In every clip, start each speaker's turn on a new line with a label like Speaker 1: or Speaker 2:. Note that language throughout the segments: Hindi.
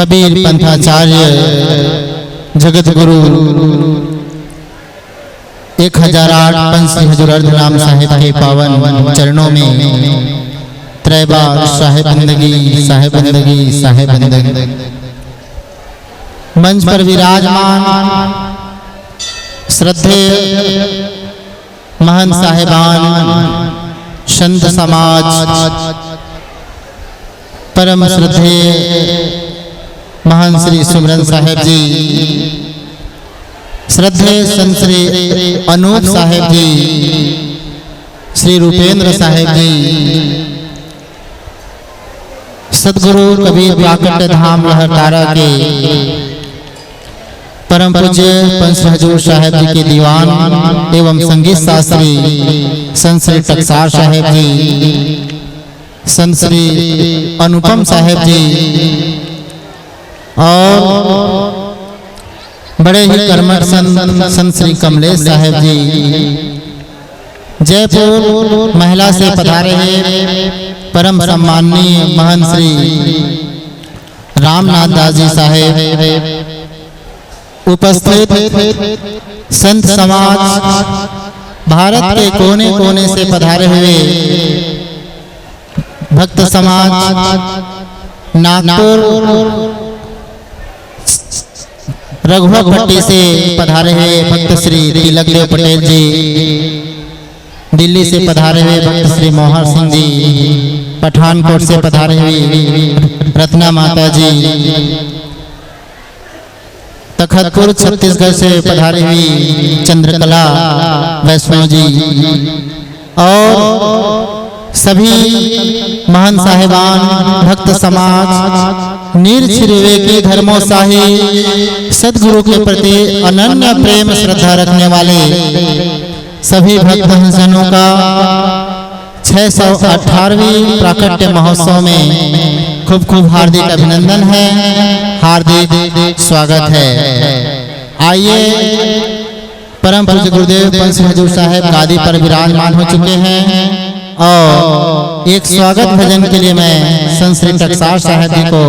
Speaker 1: कबीर पंथाचार्य जगत गुरु 1008 पंच श्री हजूर अर्धनाम साहिब के पावन चरणों में त्रैबार साहिब बंदगी साहिब बंदगी साहिब बंदगी। मंच पर विराजमान श्रद्धेय महंत साहिबान, संत समाज, परम श्रद्धेय महंत श्री सुमरन साहिब जी, श्रद्धेय संत श्री अनूप साहिब जी, श्री रूपेंद्र साहिब जी, सदगुरु कबीर प्राकट्य धाम लहरतारा के परम पूज्य पंच हजूर साहिब जी के दीवान एवं संगीत शास्त्री संत श्री टकसार साहिब जी, संत श्री अनुपम साहिब जी और बड़े ही कर्मठ संत श्री कमलेश साहिब जी, जयपुर महिला से पधारे हैं परम सम्माननीय महंत श्री रामनाथ दास जी साहेब, उपस्थित संत समाज, भारत के कोने कोने से पधारे हुए भक्त समाज, नागपुर रघुवर भट्टी से पधारे हुए भक्त श्री तिलक देव पटेल जी, दिल्ली से पधारे हुए भक्त श्री मोहन सिंह जी, पठानकोट से पधारे हुए रत्ना माता जी, तखतपुर छत्तीसगढ़ से पधारी हुई चंद्रकला वैष्णव जी और सभी महंत साहिबान, भक्त समाज, निरछिरे धर्मोत्साही सदगुरु के प्रति अनन्य प्रेम श्रद्धा रखने वाले सभी भक्त जनों का 618वीं प्राकट्य महोत्सव में खूब खूब हार्दिक अभिनंदन है, हार्दिक स्वागत है। आइए, परम पूज्य गुरुदेव पंच हजूर साहिब गादी पर विराजमान हो चुके हैं और एक स्वागत भजन के लिए मैं संत श्री टकसार साहिब जी को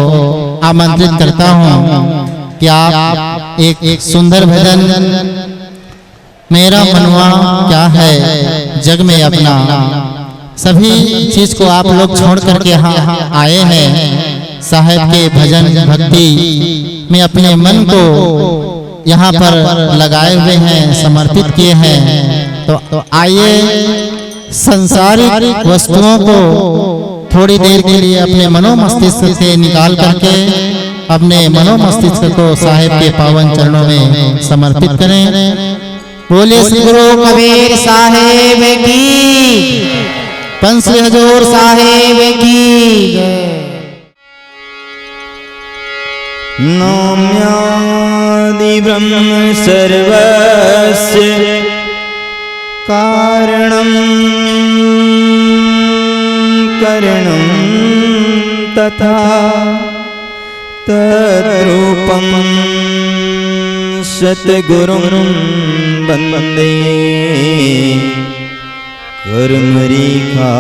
Speaker 1: आमंत्रित करता हूं कि आप एक सुंदर भजन मेरा मनवा क्या है जग में अपना, सभी चीज को आप लोग छोड़ करके यहाँ आए हैं, साहिब के भजन भक्ति में अपने मन को यहाँ पर लगाए हुए हैं, समर्पित किए हैं। तो आइए, संसारिक वस्तुओं को थोड़ी देर के लिए अपने मनो मस्तिष्क से निकाल करके अपने मनो मस्तिष्क को साहिब के पावन चरणों में समर्पित करें। बोले श्री गुरु कबीर साहिब की, पंच श्री हजूर साहिब की जय।
Speaker 2: नौम्यादि ब्रह्म सर्वस्य कारणं करणं तथा तद्रूपं सद्गुरुं वन्दे कर्मरेखा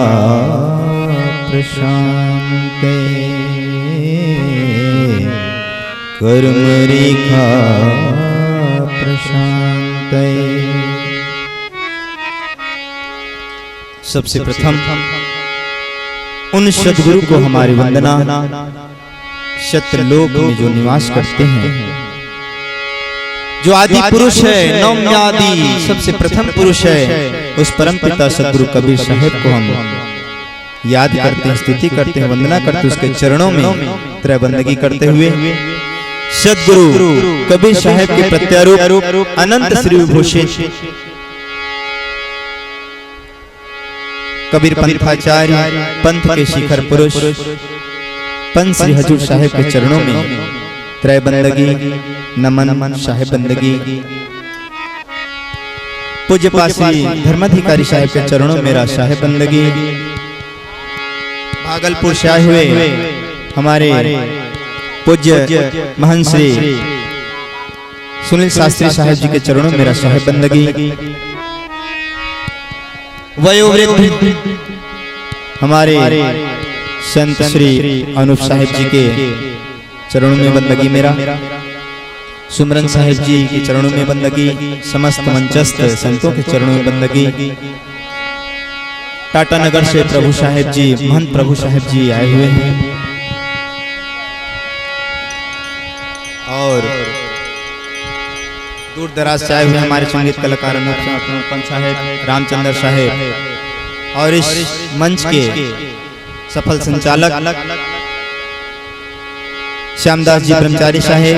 Speaker 2: प्रशान्ते, कर्मरेखा प्रशान्ते। सबसे प्रथम उन सद्गुरु को हमारी वंदना, सत्यलोक में जो निवास करते हैं, जो आदि पुरुष है, नौम्यादि सबसे प्रथम पुरुष है, उस परम पिता सदगुरु कबीर साहिब को हम याद करते हैं, स्तुति करते हैं, वंदना करते हैं, उसके चरणों में त्रय बंदगी करते हुए सदगुरु कबीर साहिब के प्रत्यारूप अनंत श्री विभूषित कबीर पंथाचार्य, पंथ के शिखर पुरुष पंच श्री हजूर साहिब के चरणों में त्रय बंदगी, नमन, साहिब बंदगी। पूज्य पासी धर्माधिकारी साहिब के चरणों में मेरा साहिब बंदगी। भागलपुर से आए हुए हमारे पूज्य महंत श्री सुनील शास्त्री साहिब जी के चरणों में मेरा साहिब बंदगी। वयोवृद्ध हमारे संत श्री अनूप साहिब जी के चरणों में बंदगी मेरा, सुमरन साहिब जी के चरणों में बंदगी, समस्त मंचस्थ संतों के चरणों में बंदगी। टाटा नगर से प्रभु साहिब जी, महंत प्रभु साहिब जी आए हुए हैं और दूर दराज से आए हुए हमारे संगीत कलाकार अनुपम साहेब, रामचंद्र साहेब और इस मंच के सफल संचालक श्यामदास जी ब्रह्मचारी साहेब,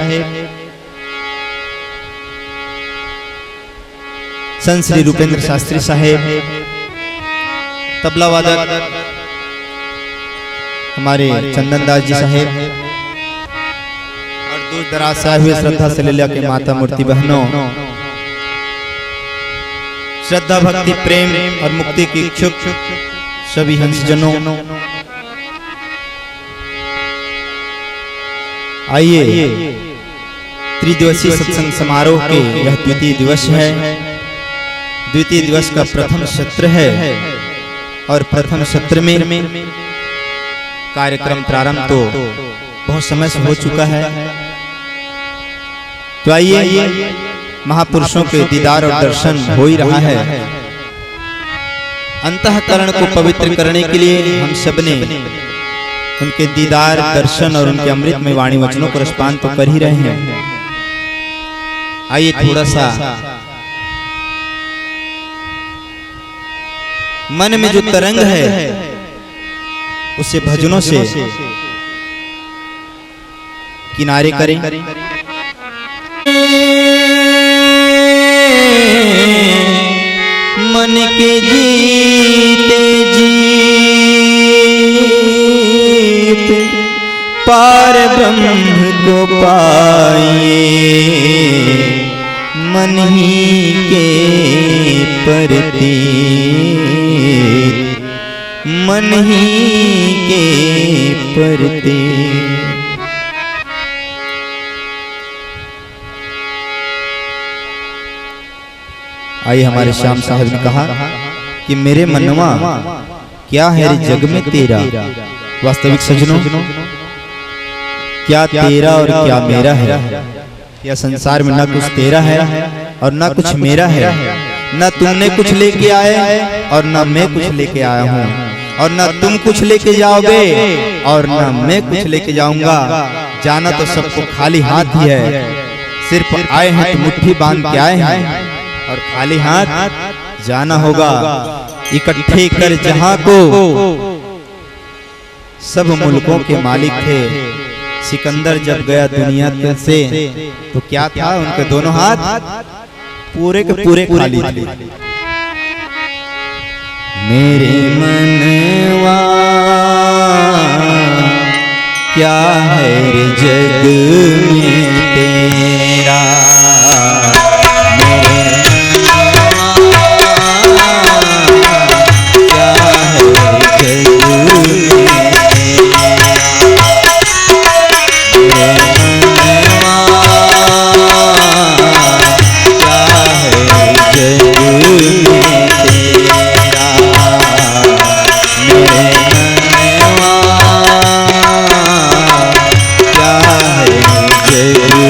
Speaker 2: संत श्री रूपेंद्र शास्त्री साहेब, तबला वादक हमारे चंदन दास जी साहेब और दूर दराज से आए हुए श्रद्धा सलीला के माता मूर्ति बहनों, श्रद्धा भक्ति प्रेम और मुक्ति की इच्छुक सभी हंसजनों, आइए त्रिदिवसीय सत्संग समारोह के यह द्वितीय दिवस है। द्वितीय दिवस का प्रथम सत्र है और प्रथम सत्र में कार्यक्रम प्रारंभ तो बहुत समय से हो चुका है। तो आइए महापुरुषों के दीदार और दर्शन हो ही रहा है। अंतःकरण को पवित्र करने के लिए हम सबने उनके दीदार दर्शन और उनके अमृत में वाणी वचनों को रसपान तो कर ही रहे हैं। आइए थोड़ा सा मन में जो तरंग है उसे भजनों से किनारे करें। मन के जीते जीत पार ब्रह्म को पाइए, मन ही के परती मन ही के परती। आइए हमारे श्याम साहब ने कहा कि मेरे मनवा क्या है रे जग में तेरा। वास्तविक सजनों, क्या तेरा और क्या मेरा है। क्या संसार में ना कुछ तेरा है और ना कुछ मेरा है, ना तुमने कुछ लेके आए और ना मैं कुछ लेके आया हूँ, और ना तुम कुछ लेके जाओगे और ना मैं कुछ लेके जाऊंगा। जाना तो सबको खाली हाथ ही है, सिर्फ आए हैं तो मुट्ठी बांध के आए हैं और खाली हाथ जाना होगा। इकट्ठे कर जहां को सब मुल्कों के मालिक थे। सिकंदर जब गया दुनिया से तो क्या था, उनके दोनों हाथ पूरे के पूरे खाली थे। मेरे मनवा क्या है रे जग में तेरा।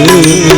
Speaker 3: Thank you.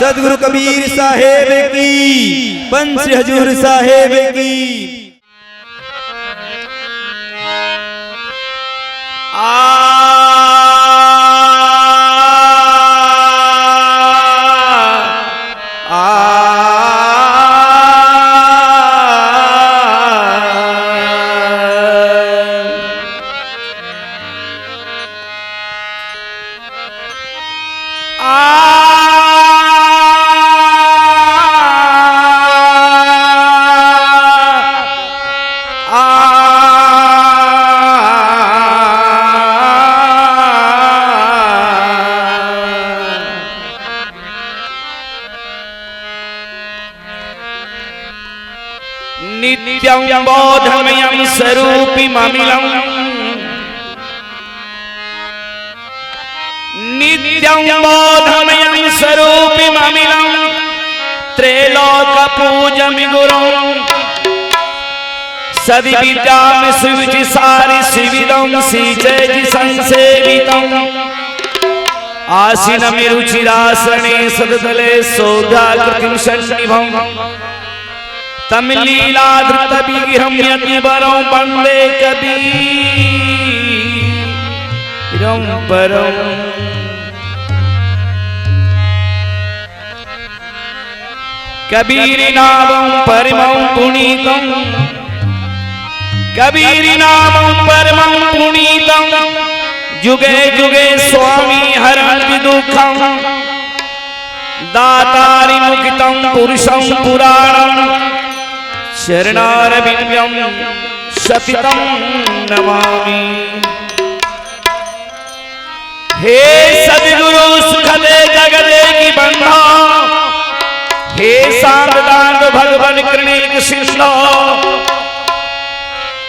Speaker 2: सदगुरु कबीर साहेब की, पंच हजूर साहेब की।
Speaker 3: नित्यं बोधमयं स्वरूपिममिलं नित्यं बोधमयं स्वरूपिममिलं त्रैलोक्यपूज्यमि गुरुं सद्विद्यामि सुविचारि शिविदं श्रीजयति संसेवितं आसीन रुचिरासने सदतले सौभाग्यं सन्निभं तमिलीलाधृतविग्रहं यतिवरं वन्दे कबीरं परम्। कबीरनामं परमं पुनीतं कबीरनामं परमं पुनीतं जुगे जुगे स्वामी हरन्ति दुःखं दातारि मुक्तं पुरुषं पुराणं शरणारविन्द्यं सतितं नमामि। हे सद्गुरु सुखदे जगदे की बंधो हे सामदान भगवान कृणिक सिंधो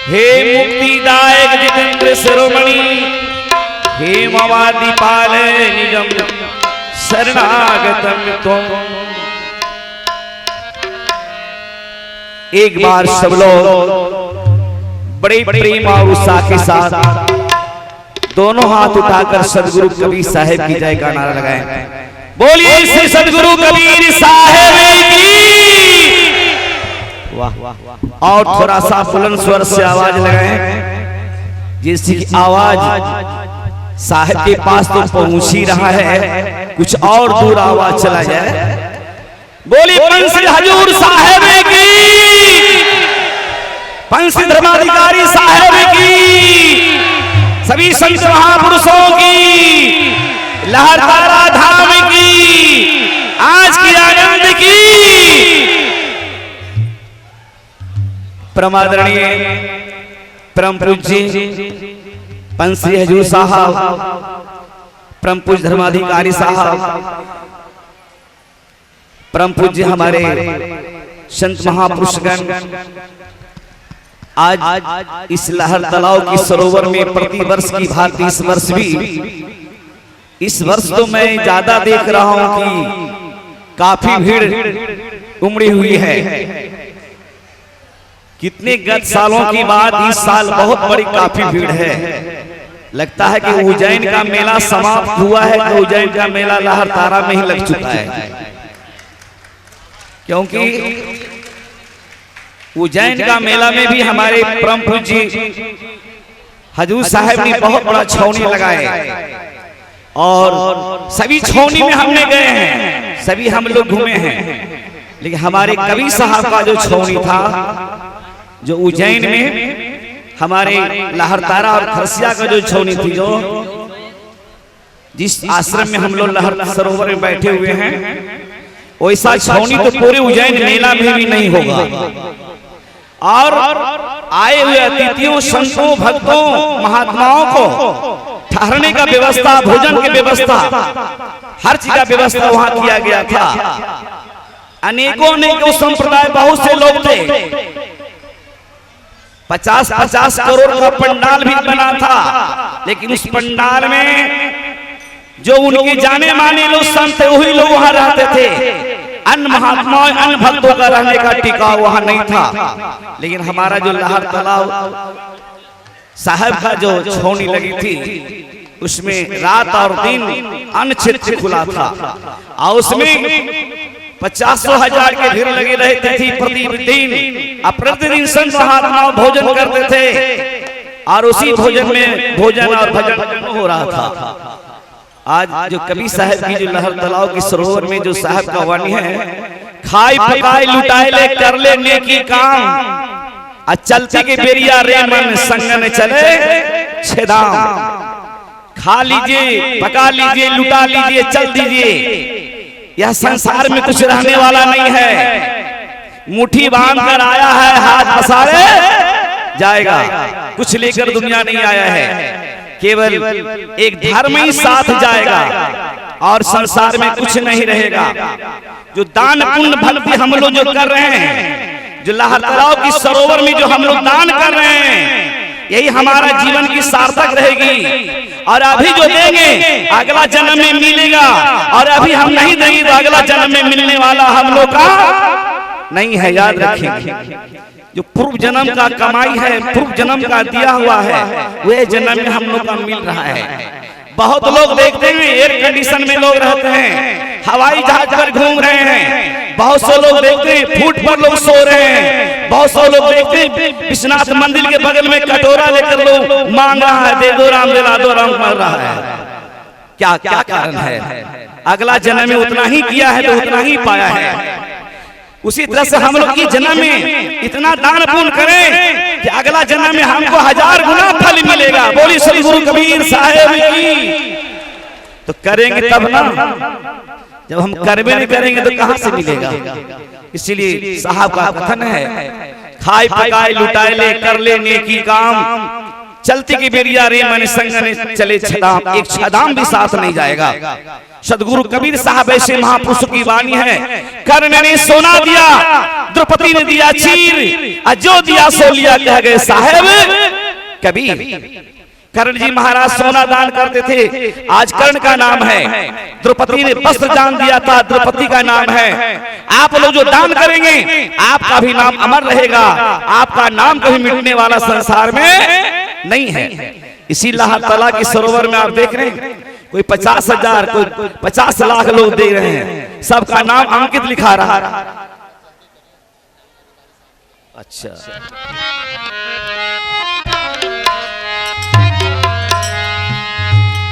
Speaker 3: हे मुक्तिदायक जितेंद्र शिरोमणि हे मवादि पाले निजम शरणागतम तुम। एक बार सब लोग बड़े प्रेम और उत्साह के साथ दोनों हाथ उठाकर सदगुरु कबीर साहब की जय का नारा लगाएं। बोलिए श्री सदगुरु कबीर साहब की। वाह और थोड़ा सा बुलंद स्वर से आवाज लगाएं जिसकी आवाज साहब के पास तो पहुंच ही रहा है, कुछ और दूर आवाज चला जाए। बोलिए पंच हजूर साहब की, पंच धर्माधिकारी साहब की, सभी संत महापुरुषों की, लहरतारा धाम की, आज की आनंद की। परमादरणीय परम पूज्य पंच श्री हजूर साहब, परम पूज्य धर्माधिकारी साहब, परम पूज्य हमारे संत महापुरुषगण आज इस लहर तलाव की सरोवर में प्रति वर्ष की भांति इस वर्ष तो मैं ज्यादा देख रहा हूं कि काफी भीड़ उमड़ी हुई है। कितने गत सालों की बाद इस साल बहुत बड़ी काफी भीड़ है। लगता है कि उज्जैन का मेला समाप्त हुआ है तो उज्जैन का मेला लहरतारा में ही लग चुका है, क्योंकि उज्जैन का मेला में भी हमारे परम पूज्य हजूर साहब ने बहुत बड़ा छावनी लगाए और सभी छावनी में हमने गए हैं, सभी हम लोग घूमे हैं, लेकिन हमारे कबीर साहब का जो छावनी था जो उज्जैन में हमारे लहरतारा और खरसिया का जो छावनी थी, जो जिस आश्रम में हम लोग लहर सरोवर में बैठे हुए हैं, वैसा छावनी तो पूरे उज्जैन मेला में भी नहीं होगा। और आए हुए अतिथियों, संतों, भक्तों, महात्माओं को ठहरने का व्यवस्था, भोजन की व्यवस्था, हर चीज का व्यवस्था वहां किया गया था। अनेकों संप्रदाय, बहुत से लोग थे, 50-50 करोड़ का पंडाल भी बना था, लेकिन उस पंडाल में जो उनके जाने माने लोग संत थे वही लोग वहां रहते थे। अन्य महात्माओं, अन्य भक्तों का रहने का टिकाव वहां नहीं था। लेकिन हमारा जो लहर तालाब साहब का जो छावनी लगी थी उसमें रात और दिन अन्य क्षेत्र खुला था और उसमें 50,000 के भीड़ लगे रहते थे प्रतिदिन। प्रतिदिन संत महात्मा भोजन करते थे और उसी भोजन में भोजन और भजन हो रहा था। आज जो कबीर साहब की जो लहर तालाब के सरोवर में जो साहब का वाणी है, खाई पकाई लुटाए ले कर ले नेकी काम, चलते के बेरिया रे मन संगन चले छेदाम। खा लीजिए, पका लीजिए, लुटा लीजिए, चल दीजिए, यह संसार में कुछ रहने वाला नहीं है। मुट्ठी बांध कर आया है, हाथ पसारे जाएगा, कुछ लेकर दुनिया नहीं आया है। केवल एक धर्म ही साथ जाएगा और संसार में कुछ नहीं रहेगा। जो दान पुण्य भक्ति हम लोग जो कर रहे हैं, जो लहर तालाब की सरोवर में जो हम लोग दान कर रहे हैं, यही हमारा जीवन की सार्थक रहेगी। और अभी जो देंगे अगला जन्म में मिलेगा, और अभी हम नहीं देंगे तो अगला जन्म में मिलने वाला हम लोग का नहीं है। याद रखिए, जो पूर्व जन्म का कमाई है, पूर्व जन्म का दिया हुआ है, वह जन्म में हम लोग का मिल रहा है। बहुत लोग देखते हैं एयर कंडीशन में लोग रहते हैं, हवाई जहाज पर घूम रहे हैं। बहुत से लोग देखते हैं फूट पर लोग सो रहे हैं। बहुत से लोग देखते हैं विश्वनाथ मंदिर के बगल में कटोरा लेकर लोग मांग रहा है, दे दो राम, दिला दो राम कर रहा है। क्या क्या कारण है? अगला जन्म में उतना ही किया है तो उतना ही पाया है। उसी तरह से हम लोग की जन्म में इतना दान पुण्य करें कि अगला जन्म में हमको 1000 गुना फल मिलेगा। बोली श्री गुरु कबीर साहेब की। तो करेंगे तब ना, जब हम करबे नहीं करेंगे तो कहां से मिलेगा? इसीलिए साहब का कथन है, खाए पकाए लुटाए ले कर ले नेकी काम, चलती की बेरिया रे मन संग ने चले छदाम, एक छदाम भी साथ नहीं जाएगा। सदगुरु कबीर साहब ऐसे महापुरुष की वाणी है। कर्ण ने सोना दिया, द्रौपदी ने दिया चीर, जो दिया सो लिया कह गए साहेब कबीर। कर्ण जी महाराज सोना दान करते थे, आज कर्ण का नाम है। द्रौपदी ने वस्त्र दान दिया था, द्रौपदी का नाम है। आप लोग जो दान करेंगे आपका भी नाम अमर रहेगा, आपका नाम कभी मिटने वाला संसार में नहीं है। इसी अल्लाह ताला के सरोवर में आप देख रहे हैं, कोई 50,000 कोई 50 लाख लोग देख रहे हैं, सबका नाम अंकित लिखा रहा। अच्छा,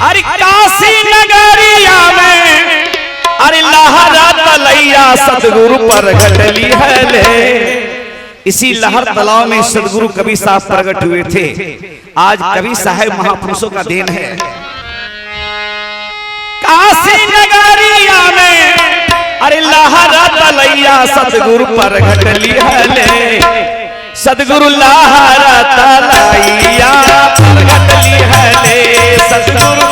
Speaker 3: अरे काशी नगरिया में अरे लहरा तलैया सतगुरु पर घटली है ले। इसी लहर तलाव में सदगुरु कबीर साहब प्रकट हुए थे। आज कबीर साहब महापुरुषों का देन है। काशी नगरिया में अरे लहरा तलैया सतगुरु पर घटली है ले। सदगुरु लहरा तलैया पर घटली है ले। सदगुरु,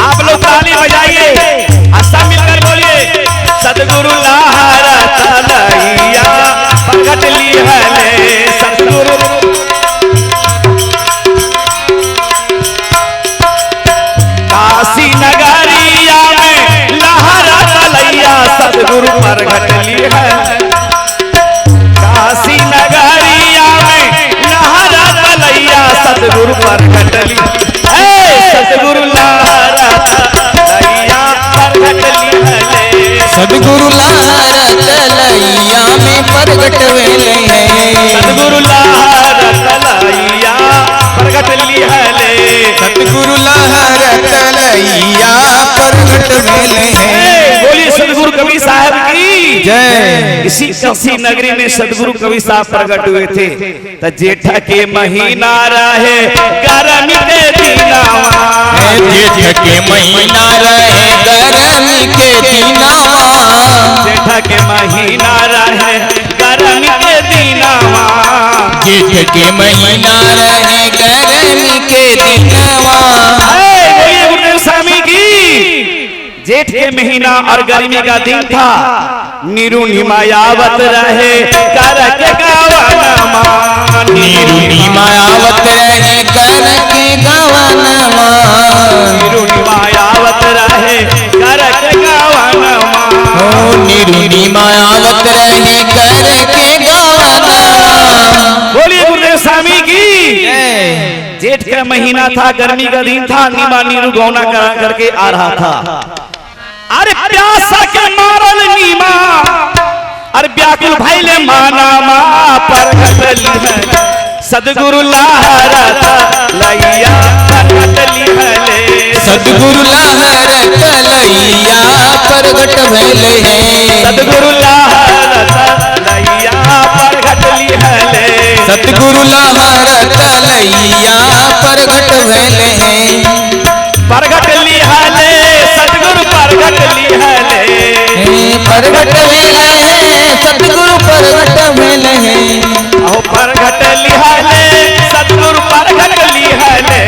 Speaker 3: आप लोग ताली बजाइए, सब मिलकर बोलिए, सदगुरु लहरा तलैया पर घटली है ले। सदगुरु काशी नगरिया में लहरा तलैया सदगुरु पर घटली है। काशी नगरिया में लहरा तलैया सदगुरु पर घटली है। सदगुरु लहरा तलैया पर घटली है।
Speaker 4: सदगुरु लहरा तलैया में प्रगट वेले हैं।
Speaker 3: सदगुरु लहरा तलैया प्रगट ली है ले।
Speaker 4: सदगुरु लहरा तलैया प्रगट वेले हैं।
Speaker 3: बोलिए सदगुरु कबीर साहब की
Speaker 4: जय।
Speaker 3: इसी काशी नगरी में सदगुरु कबीर साहब प्रकट हुए थे। तो जेठा के महीना रहे गर्मी के दिनावा,
Speaker 4: जेठ के महीना रहे गर्मी के दिनावा।
Speaker 3: जेठा के महीना रहे गर्मी के दिनावा।
Speaker 4: जेठ के महीना रहे गर्मी के दिनावा।
Speaker 3: बोलिए गुरुदेव स्वामी की। जेठ के महीना और गर्मी का दिन था। निरुनिमायावत रहे कर के गावनमा।
Speaker 4: निरुनिमायावत रहे कर के गावनमा।
Speaker 3: निरुनिमायावत रहे कर के गावनमा।
Speaker 4: निरुनिमायावत रहे कर के गावनमा।
Speaker 3: बोलिए गुरुदेव स्वामी की। जेठ का महीना था, गर्मी का दिन था। नीमा नीरू गौना करा करके आ रहा था। अरे प्यासा के मारल नीमा, अरे व्याकुल भइले माना मा पर घटली है। सदगुरु लहरा तलैया पर घटली है ले।
Speaker 4: सदगुरु लहरा तलैया प्रगट भेले हैं।
Speaker 3: सदगुरु लहरा तलैया पर घटली है ले।
Speaker 4: सदगुरु लहरा तलैया प्रगट भेले हैं।
Speaker 3: प्रगट ली है ले। सदगुरु प्रगट ली है ले।
Speaker 4: प्रगट भेले हैं। सदगुरु प्रगट भेले हैं।
Speaker 3: अहो प्रगट ली है ले। सदगुरु प्रगट ली है ले।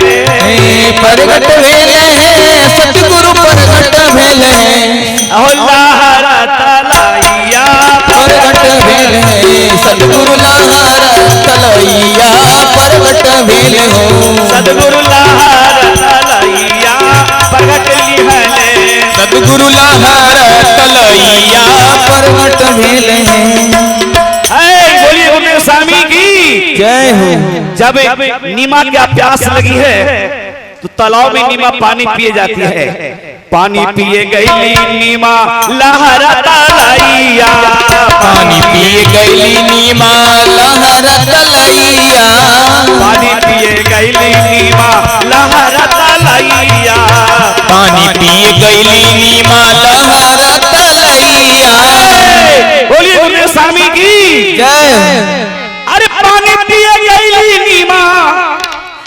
Speaker 4: प्रगट भेले हैं। सदगुरु प्रगट भेले हैं।
Speaker 3: अहो लहरा तलैया
Speaker 4: प्रगट भेले हैं। सदगुरु लहरा तलैया प्रगट भेले हो।
Speaker 3: सदगुरु लहरा तलैया प्रगट ली है ले।
Speaker 4: सदगुरु लहरा तलैया प्रगट भेले हैं।
Speaker 3: बोलिए गुरुदेव स्वामी की।
Speaker 4: जय हो।
Speaker 3: जब नीमा क्या प्यास लगी है तो तालाब में नीमा पानी पिए जाती है। पानी पिए गई नीमा लहरा तलैया,
Speaker 4: पानी पिए गई नीमा लहरा तलैया,
Speaker 3: पानी पिए गई नीमा लहरा तलैया,
Speaker 4: पानी पिए गई नीमा लहरा तलैया।
Speaker 3: बोलिए गुरु स्वामी की
Speaker 4: जय।
Speaker 3: अरे पानी पिए गई नीमा,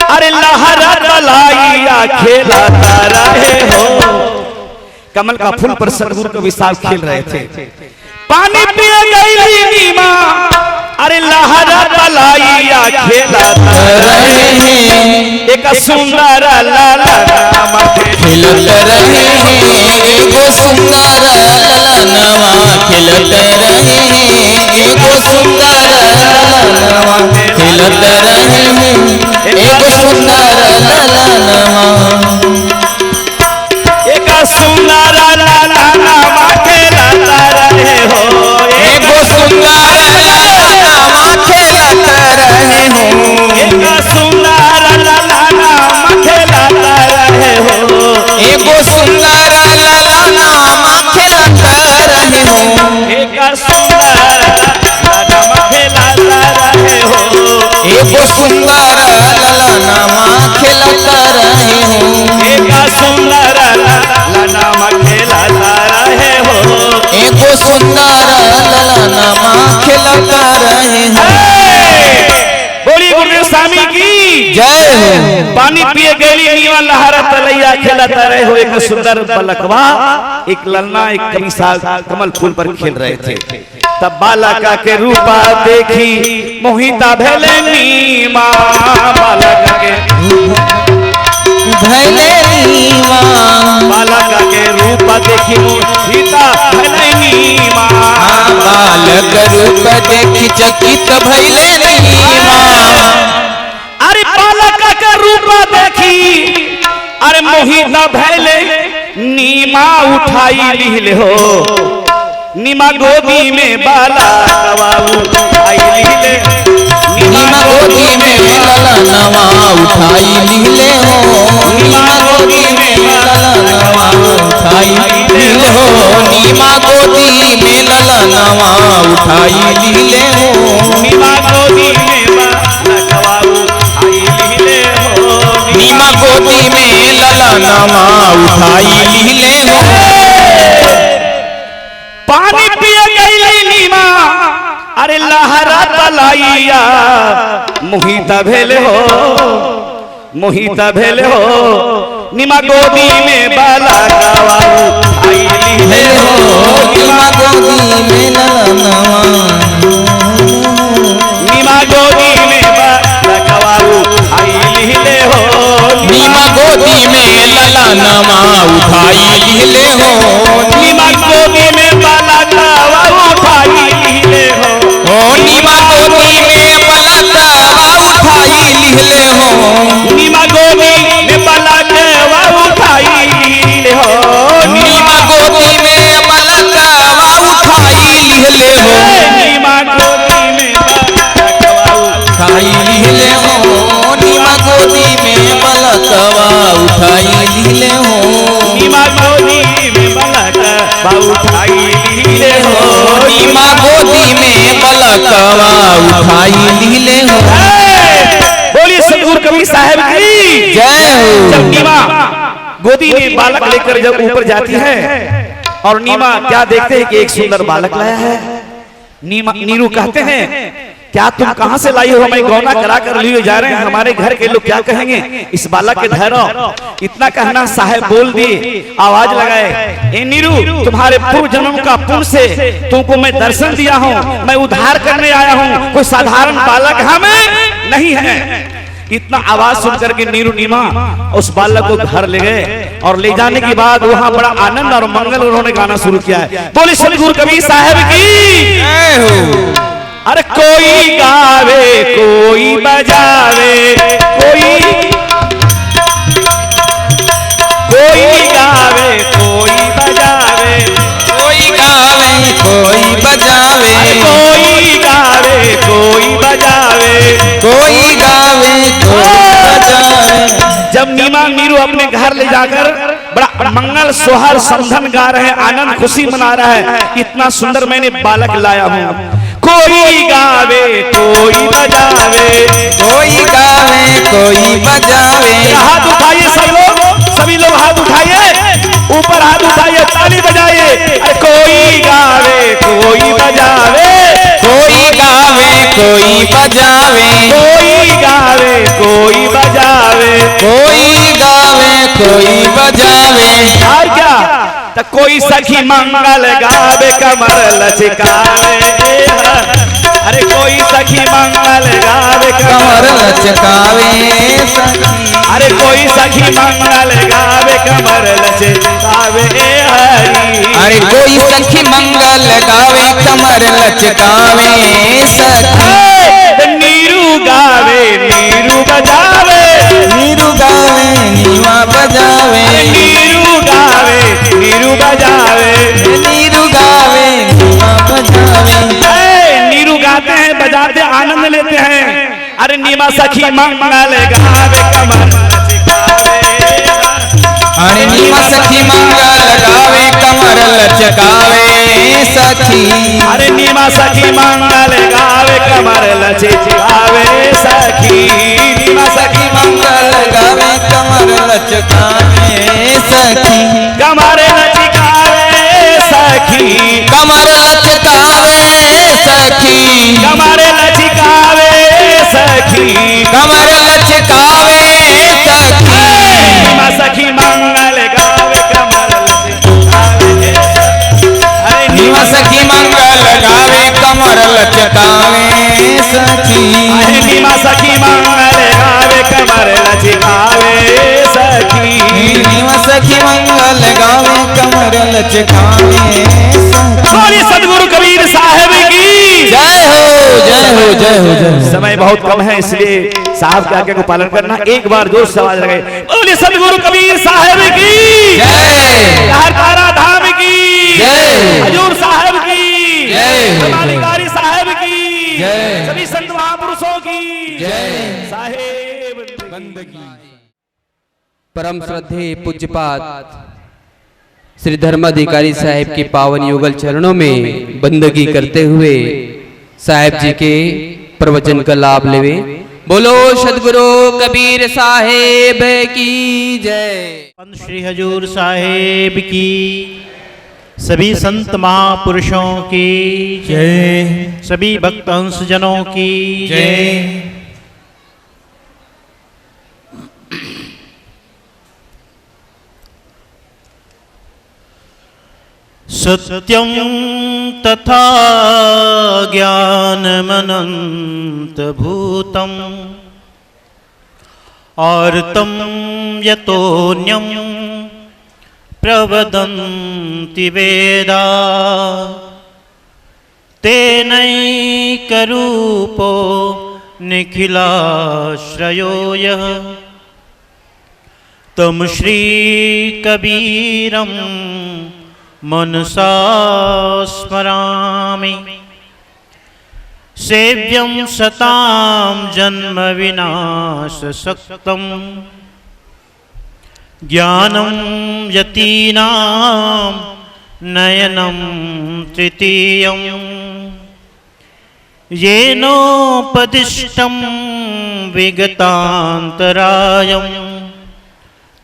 Speaker 3: अरे लहरा तलैया खेलता रहे हो। कमल का फूल पर सदगुरु को विशाल खेल रहे थे। पानी पिए गई नीमा, अरे लहरा तलैया खेलता रहे हैं। एक सुंदर लाला
Speaker 4: खिलत रहे हैं, एगो सुंदर ललनवा खिलत रहे हैं, एगो सुंदर ललनवा खिलत रहे हैं, एगो सुंदर ललनवा,
Speaker 3: एक सुंदर लाला खेलता रहे हो।
Speaker 4: एगो सुंदर ललनवा खिलत रहे हो,
Speaker 3: एक सुंदर लाला खेलता रहे हो।
Speaker 4: एगो सुंदर ललनवा खिलत रहे हो,
Speaker 3: एक सुंदर लाला खेलता रहे हो।
Speaker 4: एगो सुंदर ललनवा खिलत रहे हो,
Speaker 3: एक सुंदर लाला खेलता रहे हो।
Speaker 4: एगो सुंदर ललनवा खिलत रहे हो।
Speaker 3: बोली गुरु स्वामी की
Speaker 4: जय हो।
Speaker 3: पानी पिए गई नीवा लहरा तलैया खेलता रहे हो। एक सुंदर बलकवा एक ललना एक कवि साल कमल फूल पर खेल रहे थे। तब बालका के रूपा देखी मोहिता भेले नीमा, बालका के
Speaker 4: भले नीवा,
Speaker 3: बालका के रूपा देखी मोहिता भेले नीमा,
Speaker 4: बालक रूप देखी चकित भैले नीवा,
Speaker 3: अरे बालका के रूपा देखी अरे मोहिता भेले नीमा उठाई लिहले हो। नीमा गोदी में बाला कवाऊ उठाई लिहले,
Speaker 4: नीमा गोदी में ललनवा उठाई लिहले हो, नीमा गोदी में ललनवा उठाई लिहले हो, नीमा गोदी में ललनवा उठाई लिहले हो,
Speaker 3: नीमा गोदी में बाला कवाऊ उठाई लिहले हो।
Speaker 4: नीमा गोदी में ललनवा उठाई लिहले हो।
Speaker 3: पानी पिए गई नीमा, अरे लहरा तलैया मोहिता भेले हो, मोहिता भेले हो। नीमा गोदी में बाला कवाऊ उठाई लिहले हो।
Speaker 4: नीमा गोदी में ललनवा,
Speaker 3: नीमा गोदी में बाला कवाऊ उठाई लिहले हो।
Speaker 4: नीमा गोदी में ललनवा उठाई लिहले हो,
Speaker 3: नीमा गोदी में बाला कवाऊ उठाई लिहले हो।
Speaker 4: ओ नीमा गोदी में बलकवा उठाई लिहले हो,
Speaker 3: नीमा गोदी में बाला कवाऊ उठाई लिहले हो।
Speaker 4: नीमा गोदी में बलकवा उठाई लिहले हो,
Speaker 3: नीमा गोदी में बाला कवाऊ
Speaker 4: उठाई लिहले हो, नीमा गोदी में बलकवा उठाई लिहले हो,
Speaker 3: नीमा गोदी में बाला कवाऊ उठाई लिहले हो।
Speaker 4: नीमा गोदी में बलकवा उठाई लिहले हो।
Speaker 3: बोलिए सदगुरु कबीर साहब की
Speaker 4: जय हो।
Speaker 3: जब नीमा गोदी में बालक लेकर जब ऊपर जाती है और नीमा क्या देखते हैं कि एक सुंदर बालक लाया है। नीमा नीरू कहते हैं क्या तुम कहां से लाई हो, हमें गौना करा कर लिए जा रहे हैं, हमारे घर के लोग क्या कहेंगे, इस बालक के धैर्य। इतना कहना साहब बोल दिए, आवाज लगाए, ए नीरू तुम्हारे पूर्व जन्म का पुण्य से तुमको मैं दर्शन दिया हूँ, मैं उद्धार करने आया हूँ, कोई साधारण बालक हमें नहीं है। इतना आवाज सुनकर के नीरू नीमा उस बालक को घर ले गए और ले जाने के बाद वहां बड़ा आनंद और मंगल उन्होंने गाना शुरू किया है। बोले सदगुरु कबीर साहब की
Speaker 4: जय हो।
Speaker 3: अरे कोई गावे कोई बजावे, कोई गावे कोई बजावे,
Speaker 4: कोई गावे कोई बजावे,
Speaker 3: कोई गावे कोई बजावे, घर ले जाकर बड़ा मंगल सोहर समधन गा रहे हैं, आनंद खुशी मना रहा है, इतना सुंदर मैंने बालक लाया हूँ। कोई गावे कोई बजावे,
Speaker 4: कोई गावे कोई बजावे।
Speaker 3: हाथ उठाइए सब लोग, सभी लोग हाथ उठाइए, ऊपर हाथ उठाइए, ताली बजाइए। अरे कोई गावे कोई बजावे,
Speaker 4: कोई गावे कोई बजावे,
Speaker 3: कोई गावे कोई बजावे,
Speaker 4: कोई गावे कोई बजावे।
Speaker 3: और क्या, तो कोई सखी मंगल गावे कमर लचकावे। अरे कोई सखी मंगल गावे
Speaker 4: कमर लचकावे सखी।
Speaker 3: अरे कोई सखी मंगल गावे कमर लचकावे हरी।
Speaker 4: अरे कोई सखी मंगल गावे कमर लचकावे सखी।
Speaker 3: नीरू गावे नीरू बजावे,
Speaker 4: नीरू गावे नीवा बजावे,
Speaker 3: नीरू गावे नीरू बजावे,
Speaker 4: नीरू गावे नीवा बजावे।
Speaker 3: नीरू गाते हैं, बजाते आनंद लेते हैं। अरे नीमा सखी मंगल गावे कमर लचकावे।
Speaker 4: अरे नीमा सखी मंगल गावे कमर लचकावे सखी।
Speaker 3: अरे नीमा सखी मंगल गावे कमर लचकावे सखी। नीमा सखी
Speaker 4: मंगल गावे कमर लचकावे सखी।
Speaker 3: कमर लचकावे सखी,
Speaker 4: कमर लचकावे सखी,
Speaker 3: कमर लचकावे सखी,
Speaker 4: कमर लचकावे सखी।
Speaker 3: नीमा सखी मंगल गावे कमर लचकावे। अरे
Speaker 4: नीवा सखी मंगल गावे कमर लचकावे सखी।
Speaker 3: अरे नीमा सखी मंगल गावे कमर लचकावे सखी।
Speaker 4: नीवा सखी मंगल गावे कमर लचकावे सखी।
Speaker 3: बोलिए सदगुरु कबीर साहब की
Speaker 4: जय हो जय हो जय हो जय हो।
Speaker 3: समय बहुत कम है, इसलिए साहब के आज्ञा को पालन करना। एक बार जोर से आवाज लगाए, बोलिए सदगुरु कबीर साहब की
Speaker 4: जय,
Speaker 3: हर तारा धाम की
Speaker 4: जय,
Speaker 3: हजूर साहब की
Speaker 4: जय,
Speaker 3: अधिकारी साहब की
Speaker 4: जय,
Speaker 3: सभी संत महापुरुषों की
Speaker 4: जय।
Speaker 3: साहेब
Speaker 5: परम श्रद्धेय पूज्यपाद श्री धर्माधिकारी साहेब के पावन युगल चरणों में बंदगी करते हुए साहेब जी के प्रवचन का लाभ लेवे। बोलो सदगुरु कबीर साहेब की जय।
Speaker 1: श्री हजूर साहेब की, सभी संत महापुरुषों की जय, सभी भक्त हंस जनों की जय। सत्यं तथा ज्ञानमनंत भूतम् आर्तं यतोऽन्यं प्रवदन्ति वेदा तेनैकरूपो निखिलाश्रयो यः तं श्रीकबीरं मनसा स्मरामि। सेव्यं सतां जन्म विनाशशक्तं ज्ञानं यतीनां नयनं तृतीयं येनोपदिष्टं विगतान्तरायं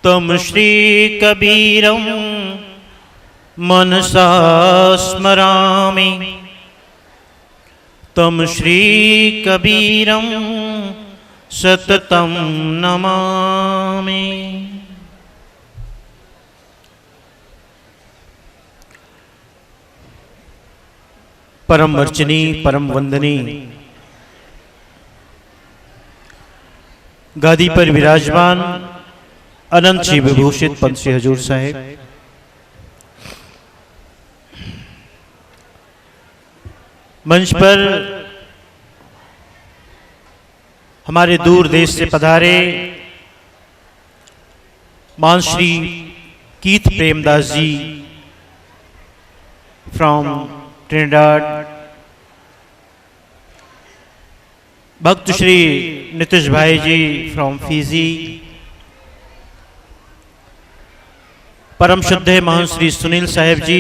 Speaker 1: तं श्रीकबीरं मनसा स्मरामि। तं श्रीकबीरं सततं नमामि। परम अर्चनी परम वंदनी गादी पर विराजमान अनंत श्री विभूषित पंत श्री हजूर साहेब, मंच पर हमारे दूर देश से पधारे मान Shri Keith Premdas ji from Trinidad, भक्त श्री नीतीश भाई जी फ्रॉम फिजी,
Speaker 6: परम श्रद्धेय महंत श्री सुनील साहेब जी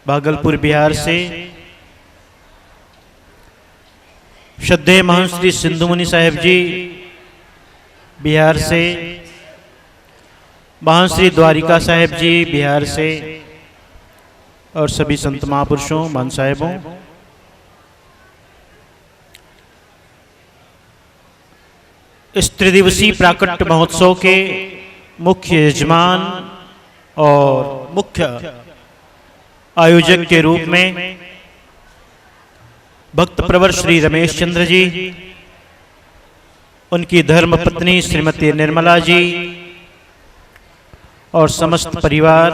Speaker 6: भागलपुर बिहार से, श्रद्धेय महंत श्री सिंधु मुनि साहेब जी बिहार से, महंत श्री द्वारिका साहेब जी बिहार से, और सभी संत महापुरुषों, महंत साहेबों, इस त्रिदिवसीय प्राकट्य महोत्सव के मुख्य यजमान और मुख्य आयोजक के रूप में भक्त प्रवर श्री रमेश चंद्र जी, उनकी धर्म पत्नी श्रीमती निर्मला जी और समस्त परिवार,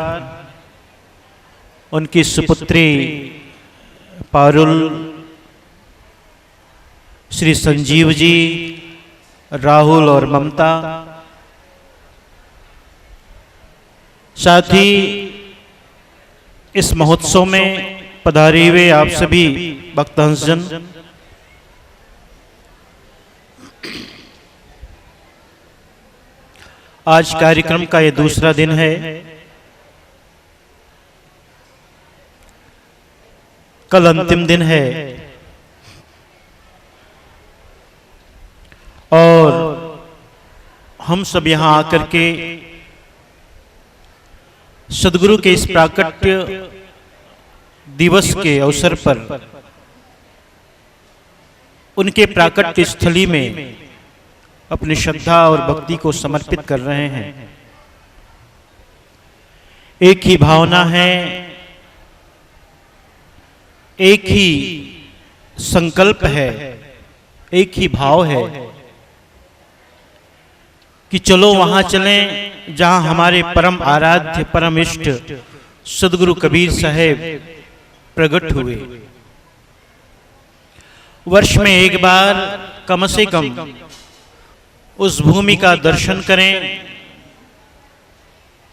Speaker 6: उनकी सुपुत्री पारुल, श्री संजीव जी, राहुल और ममता, साथ ही इस महोत्सव में पधारे हुए आप सभी भक्तहंसजन, आज कार्यक्रम का ये दूसरा दिन है। कल अंतिम दिन है और हम सब यहाँ आकर के सदगुरु के इस प्राकट्य दिवस के अवसर पर उनके प्राकट्य स्थली में अपनी श्रद्धा और भक्ति को समर्पित कर रहे हैं। एक ही भावना है, एक ही संकल्प है, एक ही भाव है कि चलो वहां चलें जहां हमारे परम आराध्य परम इष्ट सदगुरु कबीर साहेब प्रकट हुए। वर्ष में एक बार कम से कम उस भूमि का दर्शन करें,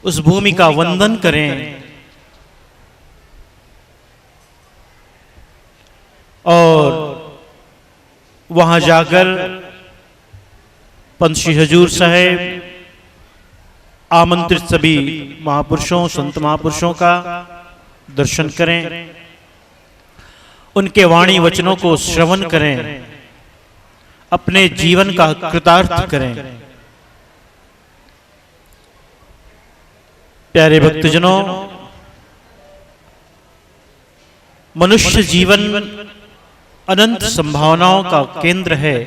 Speaker 6: उस भूमि का वंदन करें और वहां जाकर पंत श्री हजूर साहेब, आमंत्रित सभी महापुरुषों, संत महापुरुषों का दर्शन करें, उनके वाणी वचनों को श्रवण करें, अपने जीवन का कृतार्थ करें। प्यारे भक्तजनों, मनुष्य जीवन अनंत संभावनाओं का केंद्र है।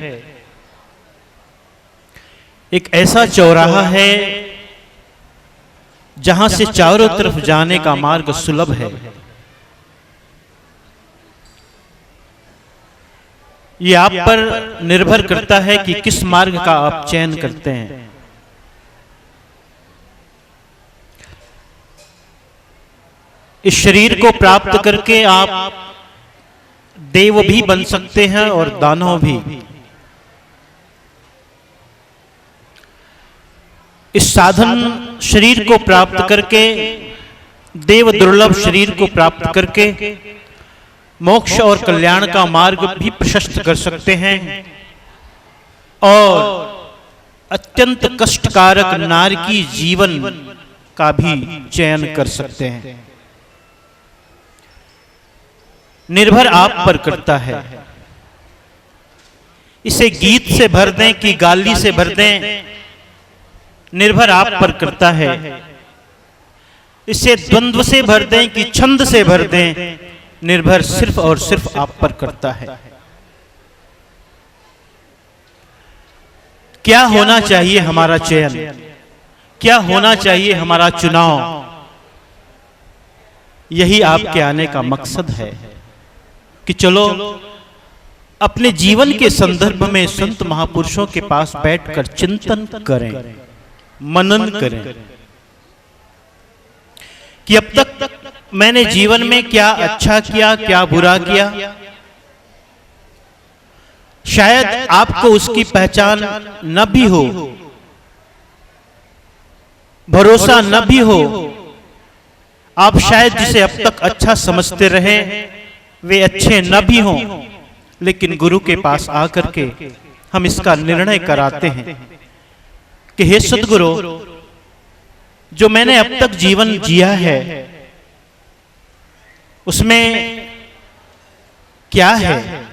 Speaker 6: एक ऐसा चौराहा है जहां से चारों तरफ जाने का मार्ग सुलभ है। ये आप पर निर्भर करता है कि किस मार्ग का आप चयन करते हैं। इस शरीर को प्राप्त करके आप देव भी बन सकते हैं और दानव भी। इस साधन शरीर को प्राप्त करके, देव दुर्लभ शरीर को प्राप्त करके मोक्ष और कल्याण का मार्ग भी प्रशस्त कर सकते हैं और अत्यंत कष्टकारक नारकी जीवन का भी चयन कर सकते हैं। निर्भर आप पर करता है। इसे गीत से भर दें कि गाली से भर दें, निर्भर आप पर करता है। इसे द्वंद्व से भर दें कि छंद से भर दें, निर्भर सिर्फ और सिर्फ आप पर करता है। क्या होना चाहिए हमारा चयन, क्या होना चाहिए हमारा चुनाव, यही आपके आने का मकसद है कि चलो अपने जीवन के संदर्भ में संत महापुरुषों के पास बैठकर चिंतन करें, मनन करें कि अब तक मैंने जीवन में क्या अच्छा किया, क्या बुरा किया। शायद आपको उसकी पहचान न भी हो, भरोसा न भी हो। आप शायद जिसे अब तक अच्छा समझते रहे वे अच्छे न भी हों, लेकिन गुरु के पास आकर के हम इसका निर्णय कराते हैं कि हे सद्गुरु, जो मैंने अब तक जीवन जिया है उसमें क्या है,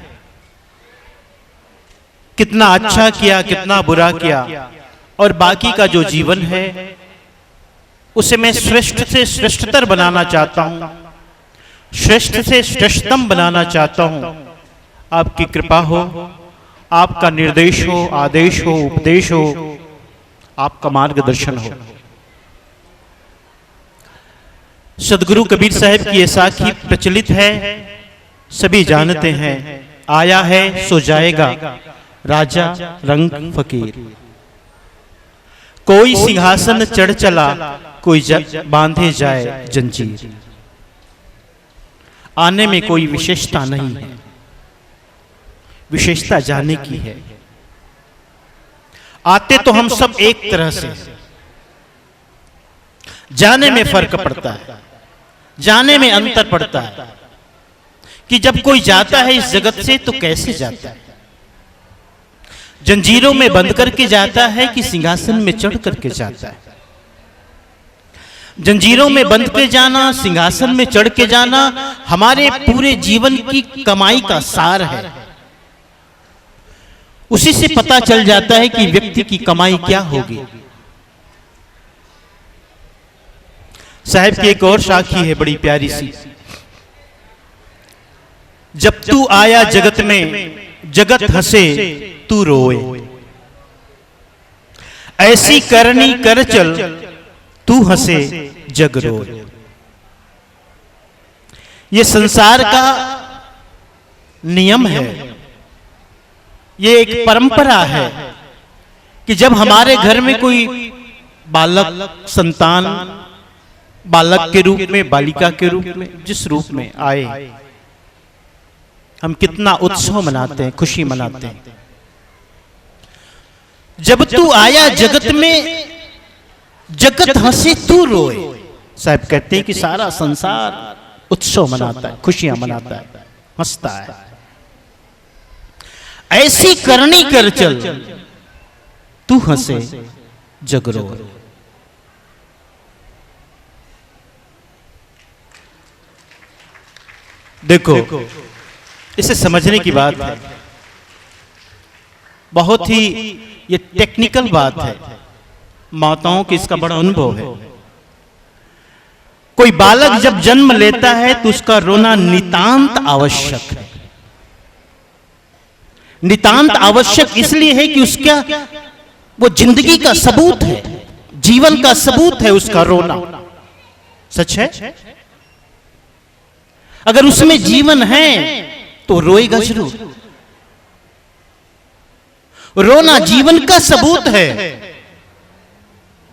Speaker 6: कितना अच्छा किया, कितना बुरा किया, और बाकी का जो जीवन है उसे मैं श्रेष्ठ से श्रेष्ठतर बनाना चाहता हूं, श्रेष्ठ से श्रेष्ठतम बनाना चाहता हूं। आपकी कृपा हो, आपका निर्देश हो, आदेश हो, उपदेश हो, आपका मार्गदर्शन हो। सदगुरु कबीर साहब की ये साखी प्रचलित है, सभी जानते हैं, आया है सो जाएगा राजा रंग फकीर। कोई सिंहासन चढ़ चला, कोई बांधे जाए जंजीर। आने में कोई विशेषता नहीं है, विशेषता जाने की है। आते तो हम सब एक तरह से, जाने में फर्क पड़ता है, जाने में अंतर पड़ता है कि जब कोई जाता है इस जगत से तो कैसे जाता है, जंजीरों में बंद करके जाता है कि सिंहासन में चढ़ करके जाता है। जंजीरों में बंद के जाना, सिंहासन में चढ़ के जाना हमारे पूरे जीवन की कमाई का सार है। उसी से पता चल जाता है कि व्यक्ति की कमाई क्या होगी। साहब की एक और साखी है बड़ी प्यारी सी। जब तू आया जगत में, जगत हंसे तू रोए, ऐसी करनी कर चल तू हंसे जग रोए। ये संसार का नियम है, ये एक परंपरा है कि जब हमारे घर में कोई बालक, संतान, बालक के रूप में, बालिका के रूप में, जिस रूप में आए, हम कितना उत्सव मनाते हैं, खुशी मनाते हैं। जब तू आया जगत में, जगत हंसे तू रोए। साहब कहते हैं कि सारा संसार उत्सव मनाता है, खुशियां मनाता है, हंसता है। ऐसी करनी कर चल तू हंसे जग रोए। देखो, इसे समझने की बात है, बहुत ही ये टेक्निकल बात है, माताओं की इसका बड़ा अनुभव है। कोई बालक जब जन्म लेता है तो उसका रोना नितांत आवश्यक है। नितांत आवश्यक इसलिए है कि उसका वो जिंदगी का सबूत है, जीवन का सबूत है उसका रोना। सच है, अगर उसमें जीवन है तो रोएगा जरूर। रोना जीवन का सबूत है,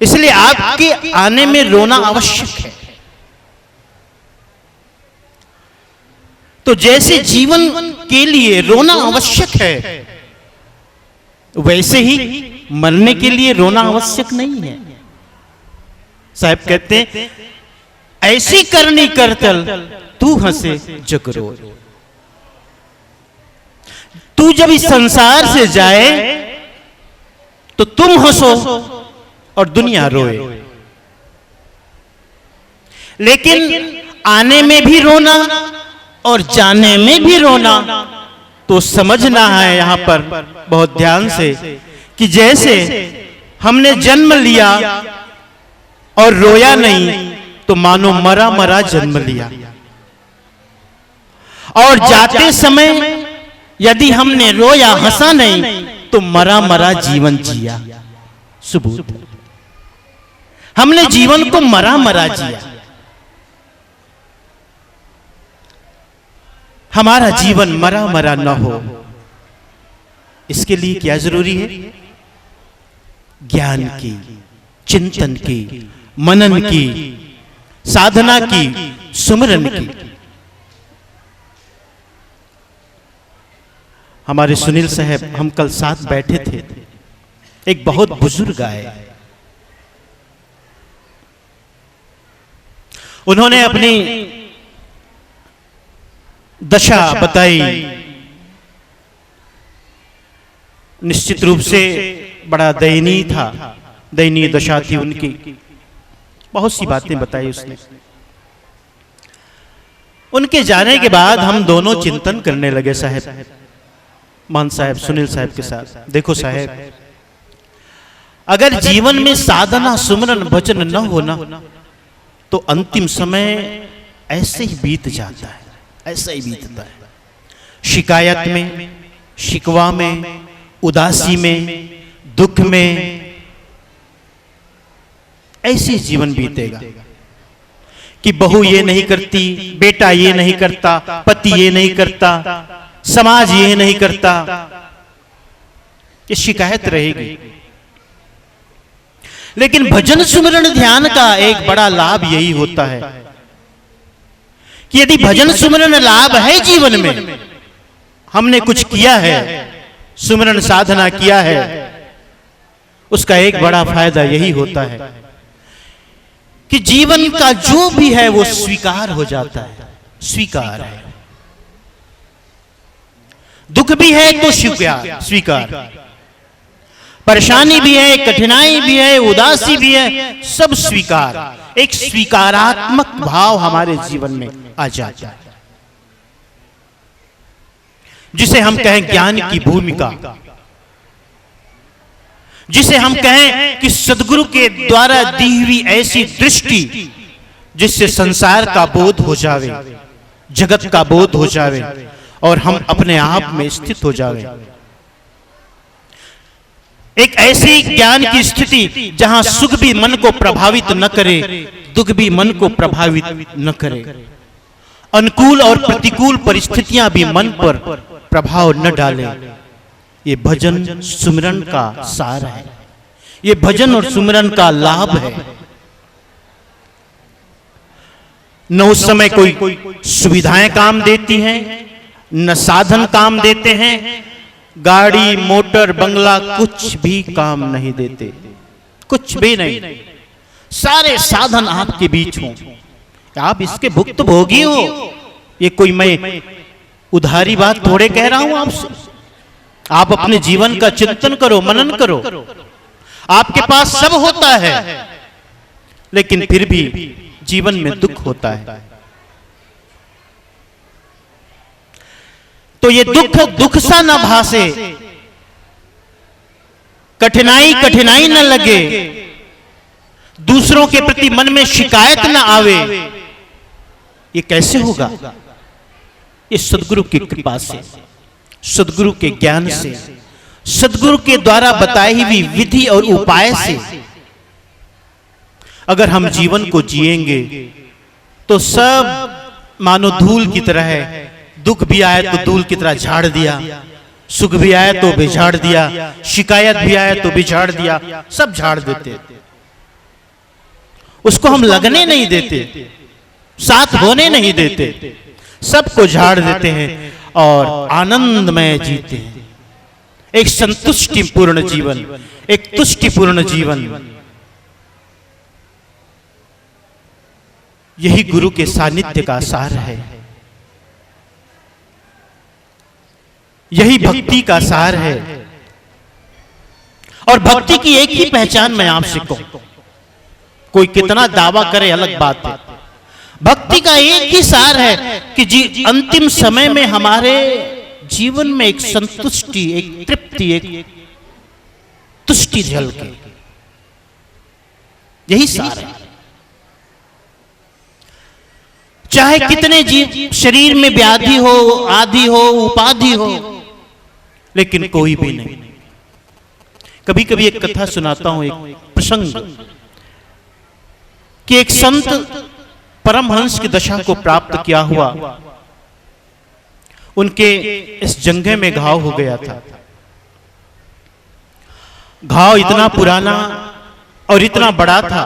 Speaker 6: इसलिए आपके आने में रोना आवश्यक है। तो जैसे जीवन के लिए रोना आवश्यक है, वैसे ही मरने के लिए रोना आवश्यक नहीं है। साहब कहते हैं ऐसी करनी कर चल तू हंसे जग रोए। तू जब इस संसार से जाए तो तुम हंसो और दुनिया रोए। लेकिन आने में भी रोना और जाने में भी रोना, तो समझना है यहां पर बहुत ध्यान से कि जैसे हमने जन्म लिया और रोया नहीं तो मानो मरा मरा जन्म लिया, और जाते समय यदि हमने रोया, हंसा नहीं, तो मरा मरा जीवन जिया। सबूत, हमने जीवन को मरा मरा जिया। हमारा जीवन मरा मरा न हो, इसके लिए क्या जरूरी है? ज्ञान की, चिंतन की, मनन की, साधना की, सुमिरन की। हमारे सुनील साहब, हम कल साथ बैठे थे, एक बहुत बुजुर्ग आए, उन्होंने अपनी दशा बताई। निश्चित रूप से बड़ा दयनीय था, दयनीय दशा थी उनकी। बहुत सी बातें बताई उसने। उनके जाने के बाद हम दोनों चिंतन करने लगे साहब, मान साहब, सुनील साहब के साथ। देखो साहब, अगर जीवन में साधना, सुमरन, भजन न होना तो अंतिम समय ऐसे ही बीत जाता है, ऐसा ही बीतता है। शिकायत में, शिकवा में, उदासी में, दुख में, ऐसे जीवन बीतेगा कि बहू ये नहीं करती, बेटा ये नहीं करता, पति ये नहीं करता, समाज ये नहीं करता, ये शिकायत रहेगी। लेकिन भजन सुमरन ध्यान का एक बड़ा लाभ यही होता है कि यदि भजन सुमरन लाभ है जीवन में, हमने कुछ किया है, सुमरन साधना किया है, उसका एक बड़ा फायदा यही होता है कि जीवन का जो भी है वो स्वीकार हो जाता है, स्वीकार है। दुख भी है तो स्वीकार, परेशानी भी है, कठिनाई भी है, उदासी भी है, सब स्वीकार। एक स्वीकारात्मक भाव हमारे जीवन में आ जाता है, जिसे हम कहें ज्ञान की भूमिका, जिसे हम कहें कि सदगुरु के द्वारा दी हुई ऐसी दृष्टि जिससे संसार का बोध हो जावे, जगत का बोध हो जावे और हम अपने आप में स्थित हो जावे। एक ऐसी ज्ञान की स्थिति जहां सुख भी मन को प्रभावित न करे, दुख भी मन को प्रभावित न करे, अनुकूल और प्रतिकूल परिस्थितियां भी मन पर प्रभाव न डाले। ये भजन सुमिरन का सार है, ये भजन और सुमिरन का लाभ है। न उस समय कोई सुविधाएं काम देती हैं, न साधन काम देते हैं, गाड़ी, मोटर, बंगला कुछ भी काम नहीं देते, कुछ भी नहीं। सारे साधन आपके बीच हों, आप इसके भुक्तभोगी हो। ये कोई मैं उधारी बात थोड़े कह रहा हूं आपसे। आप अपने जीवन का चिंतन करो, मनन करो। आपके पास सब होता है, लेकिन फिर भी जीवन में दुख होता है। तो ये दुख सा न भासे, कठिनाई न लगे, दूसरों के प्रति मन में शिकायत न आवे, ये कैसे होगा? ये सदगुरु की कृपा से, सदगुरु के ज्ञान से, सदगुरु के द्वारा बताई हुई विधि और उपाय से अगर हम जीवन को जिएंगे तो सब मानो धूल की तरह है। दुख भी आए तो धूल की तरह झाड़ दिया, सुख भी आए तो बिझाड़ दिया, शिकायत भी आए तो बिझाड़ दिया, सब झाड़ देते। उसको हम लगने नहीं देते, साथ होने नहीं देते, सबको झाड़ देते हैं और आनंदमय जीते हैं। एक संतुष्टिपूर्ण जीवन, एक तुष्टिपूर्ण जीवन, यही गुरु के सानिध्य का सार है, यही भक्ति का सार है। और भक्ति की एक ही पहचान मैं आपसे कहूं, कोई कितना दावा करे अलग बात है, भक्ति का एक ही सार है कि अंतिम समय में हमारे जीवन में एक संतुष्टि, एक तृप्ति, एक तुष्टि झलके, यही सार है। चाहे कितने जीव शरीर में व्याधि हो, आदि हो, उपाधि हो, लेकिन कोई भी नहीं। कभी कभी एक कथा सुनाता हूं, एक प्रसंग कि एक संत परमहंस की दशा को प्राप्त किया हुआ, उनके इस जंघे में घाव हो गया था। घाव इतना पुराना और इतना बड़ा था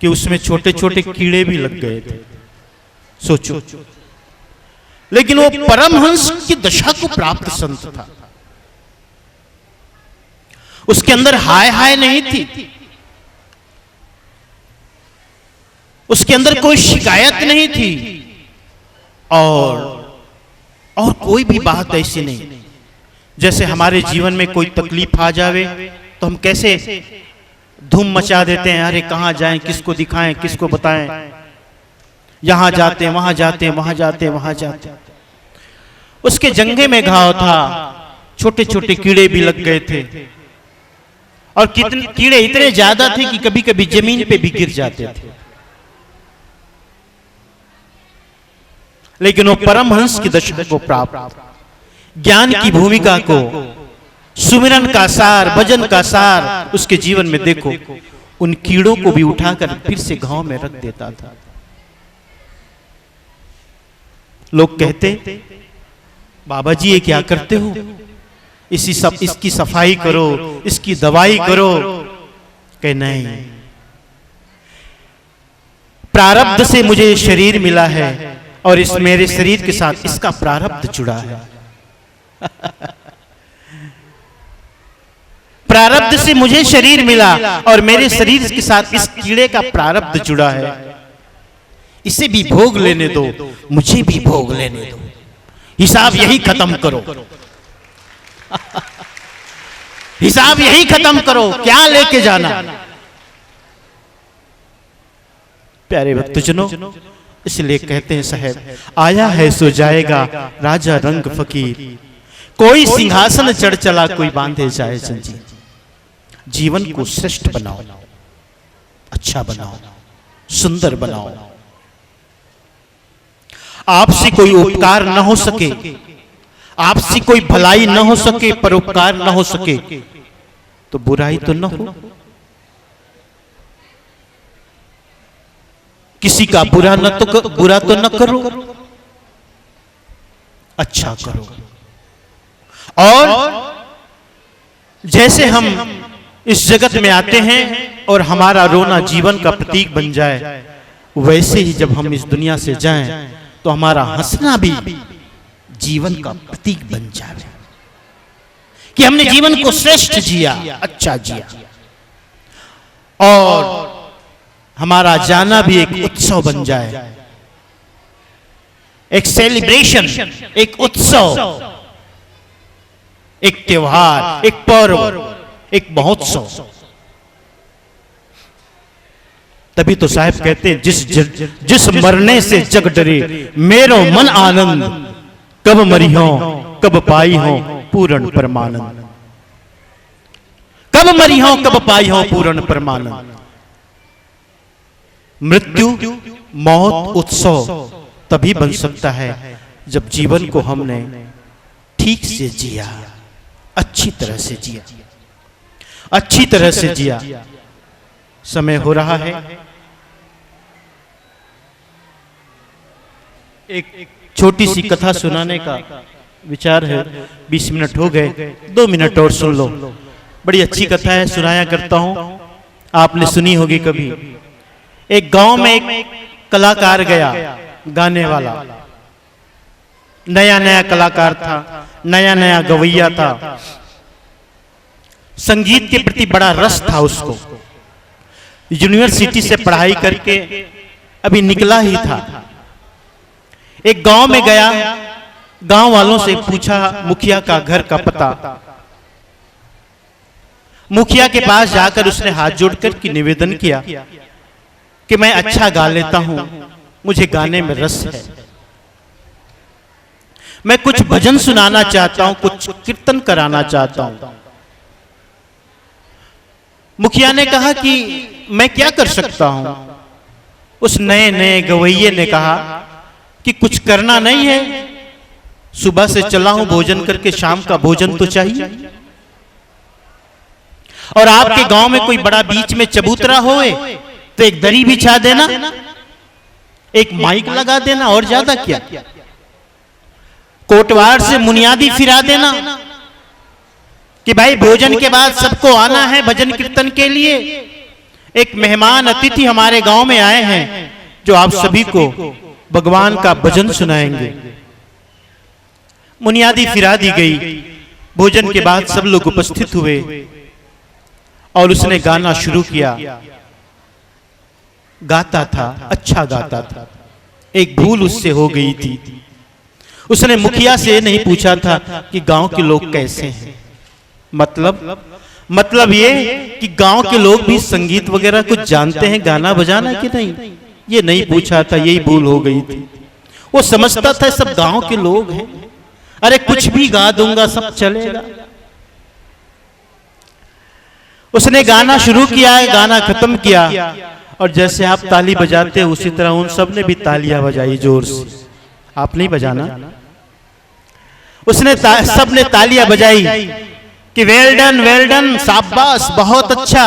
Speaker 6: कि उसमें छोटे छोटे कीड़े भी लग गए थे, सोचो। लेकिन वो परमहंस की दशा को प्राप्त संत था, उसके अंदर हाय हाय नहीं थी, उसके अंदर कोई शिकायत नहीं थी, और कोई भी बात ऐसी नहीं। जैसे हमारे जीवन में कोई तकलीफ आ जावे तो हम कैसे धूम मचा देते हैं, अरे कहाँ जाएं, किसको दिखाएं, किसको बताएं, यहां जाते हैं, वहां जाते हैं, वहां जाते हैं, वहां जाते हैं। उसके जंघे में घाव था, छोटे छोटे कीड़े भी लग गए थे, और कितने कीड़े इतने ज्यादा थे कि कभी कभी जमीन पे भी गिर जाते थे। लेकिन वो परमहंस की दशा को प्राप्त, ज्ञान की भूमिका को, सुमिरन का सार, भजन का सार उसके जीवन में देखो, उन कीड़ों को भी उठाकर फिर से घाव में रख देता था। लोग कहते, बाबा जी ये क्या करते हो, इसकी सफाई करो, इसकी दवाई करो। कहे नहीं, प्रारब्ध से मुझे शरीर मिला है और इस मेरे शरीर के साथ इसका प्रारब्ध जुड़ा है। प्रारब्ध से मुझे शरीर मिला और मेरे शरीर के साथ इस कीड़े का प्रारब्ध जुड़ा है। इसे भी भोग लेने दो, मुझे भी भोग लेने दो, हिसाब यही खत्म करो। हिसाब यही खत्म करो, क्या लेके जाना। प्यारे भक्तजनों, इसलिए कहते हैं साहब, आया है सो जाएगा राजा रंग फकीर, कोई सिंहासन चढ़ चला कोई बांधे जाए जंजीर। जीवन को श्रेष्ठ बनाओ, अच्छा बनाओ, सुंदर बनाओ। आपसे कोई उपकार न हो सके, आपसे कोई भलाई न हो सके, परोपकार न हो सके, तो बुराई तो न हो। किसी का बुरा तो न करो, अच्छा करो। और जैसे हम इस जगत में आते हैं और हमारा रोना जीवन का प्रतीक बन जाए, वैसे ही जब हम इस दुनिया से जाएं तो हमारा हंसना भी जीवन का प्रतीक बन जाए, कि हमने जीवन को श्रेष्ठ जिया, अच्छा जिया। और हमारा जाना भी एक उत्सव बन जाए, एक सेलिब्रेशन, एक उत्सव, एक त्योहार, एक पर्व, एक महोत्सव। तभी तो साहब कहते हैं, जिस मरने से जग डरे मेरो मन आनंद, कब मरी हो कब पाई हो पूर्ण परमानंद। कब मरी हो कब पाई हो पूर्ण परमानंद। मृत्यु, मौत, उत्सव तभी बन सकता है जब जीवन को हमने ठीक से जिया, अच्छी तरह से जिया, अच्छी तरह से जिया। समय हो रहा है, एक छोटी सी कथा सुनाने का विचार है। 20 मिनट हो गए, 2 मिनट और सुन लो। बड़ी अच्छी कथा है, सुनाया करता हूं, आपने सुनी होगी कभी। एक गांव में एक कलाकार गया, गाने वाला, नया नया कलाकार था, नया नया गवैया था, संगीत के प्रति बड़ा रस था उसको। यूनिवर्सिटी से पढ़ाई करके अभी निकला ही था। एक गांव में गया, गांव वालों से पूछा मुखिया का घर का पता। मुखिया के पास जाकर उसने हाथ जोड़कर की निवेदन किया कि मैं अच्छा गा लेता हूं, मुझे गाने में रस है, मैं कुछ भजन सुनाना चाहता हूं, कुछ कीर्तन कराना चाहता हूं। मुखिया ने कहा कि मैं क्या कर सकता हूं। उस नए नए गवैये ने कहा कि कुछ करना नहीं है, सुबह से चला हूं भोजन करके, शाम का भोजन तो चाहिए। और आपके गांव में कोई बड़ा बीच में चबूतरा होए तो एक दरी बिछा देना, एक माइक लगा देना, और ज्यादा क्या। कोटवार से मुनियादी फिरा देना कि भाई भोजन के बाद सबको आना है भजन कीर्तन के लिए। एक मेहमान अतिथि हमारे गांव में आए हैं जो आप सभी को भगवान का भजन सुनाएंगे। मुनियादी फिरा दी गई। भोजन के बाद सब लोग उपस्थित हुए और उसने गाना शुरू किया। गाता था, अच्छा गाता था। एक भूल उससे हो गई थी। उसने मुखिया से नहीं पूछा था कि गांव के लोग कैसे हैं, मतलब मतलब ये कि गांव के लोग भी संगीत वगैरह कुछ जानते हैं, गाना बजाना कि नहीं, ये नहीं पूछा था, यही भूल हो गई थी। वो समझता था सब गांव के लोग हैं, अरे कुछ भी गा दूंगा सब चलेगा। उसने गाना शुरू किया, गाना खत्म किया, और जैसे आप ताली बजाते हो उसी तरह उन सब ने भी तालियां बजाई जोर से। आप नहीं बजाना, उसने सब ने तालियां बजाई कि वेल डन, शाबाश, बहुत अच्छा,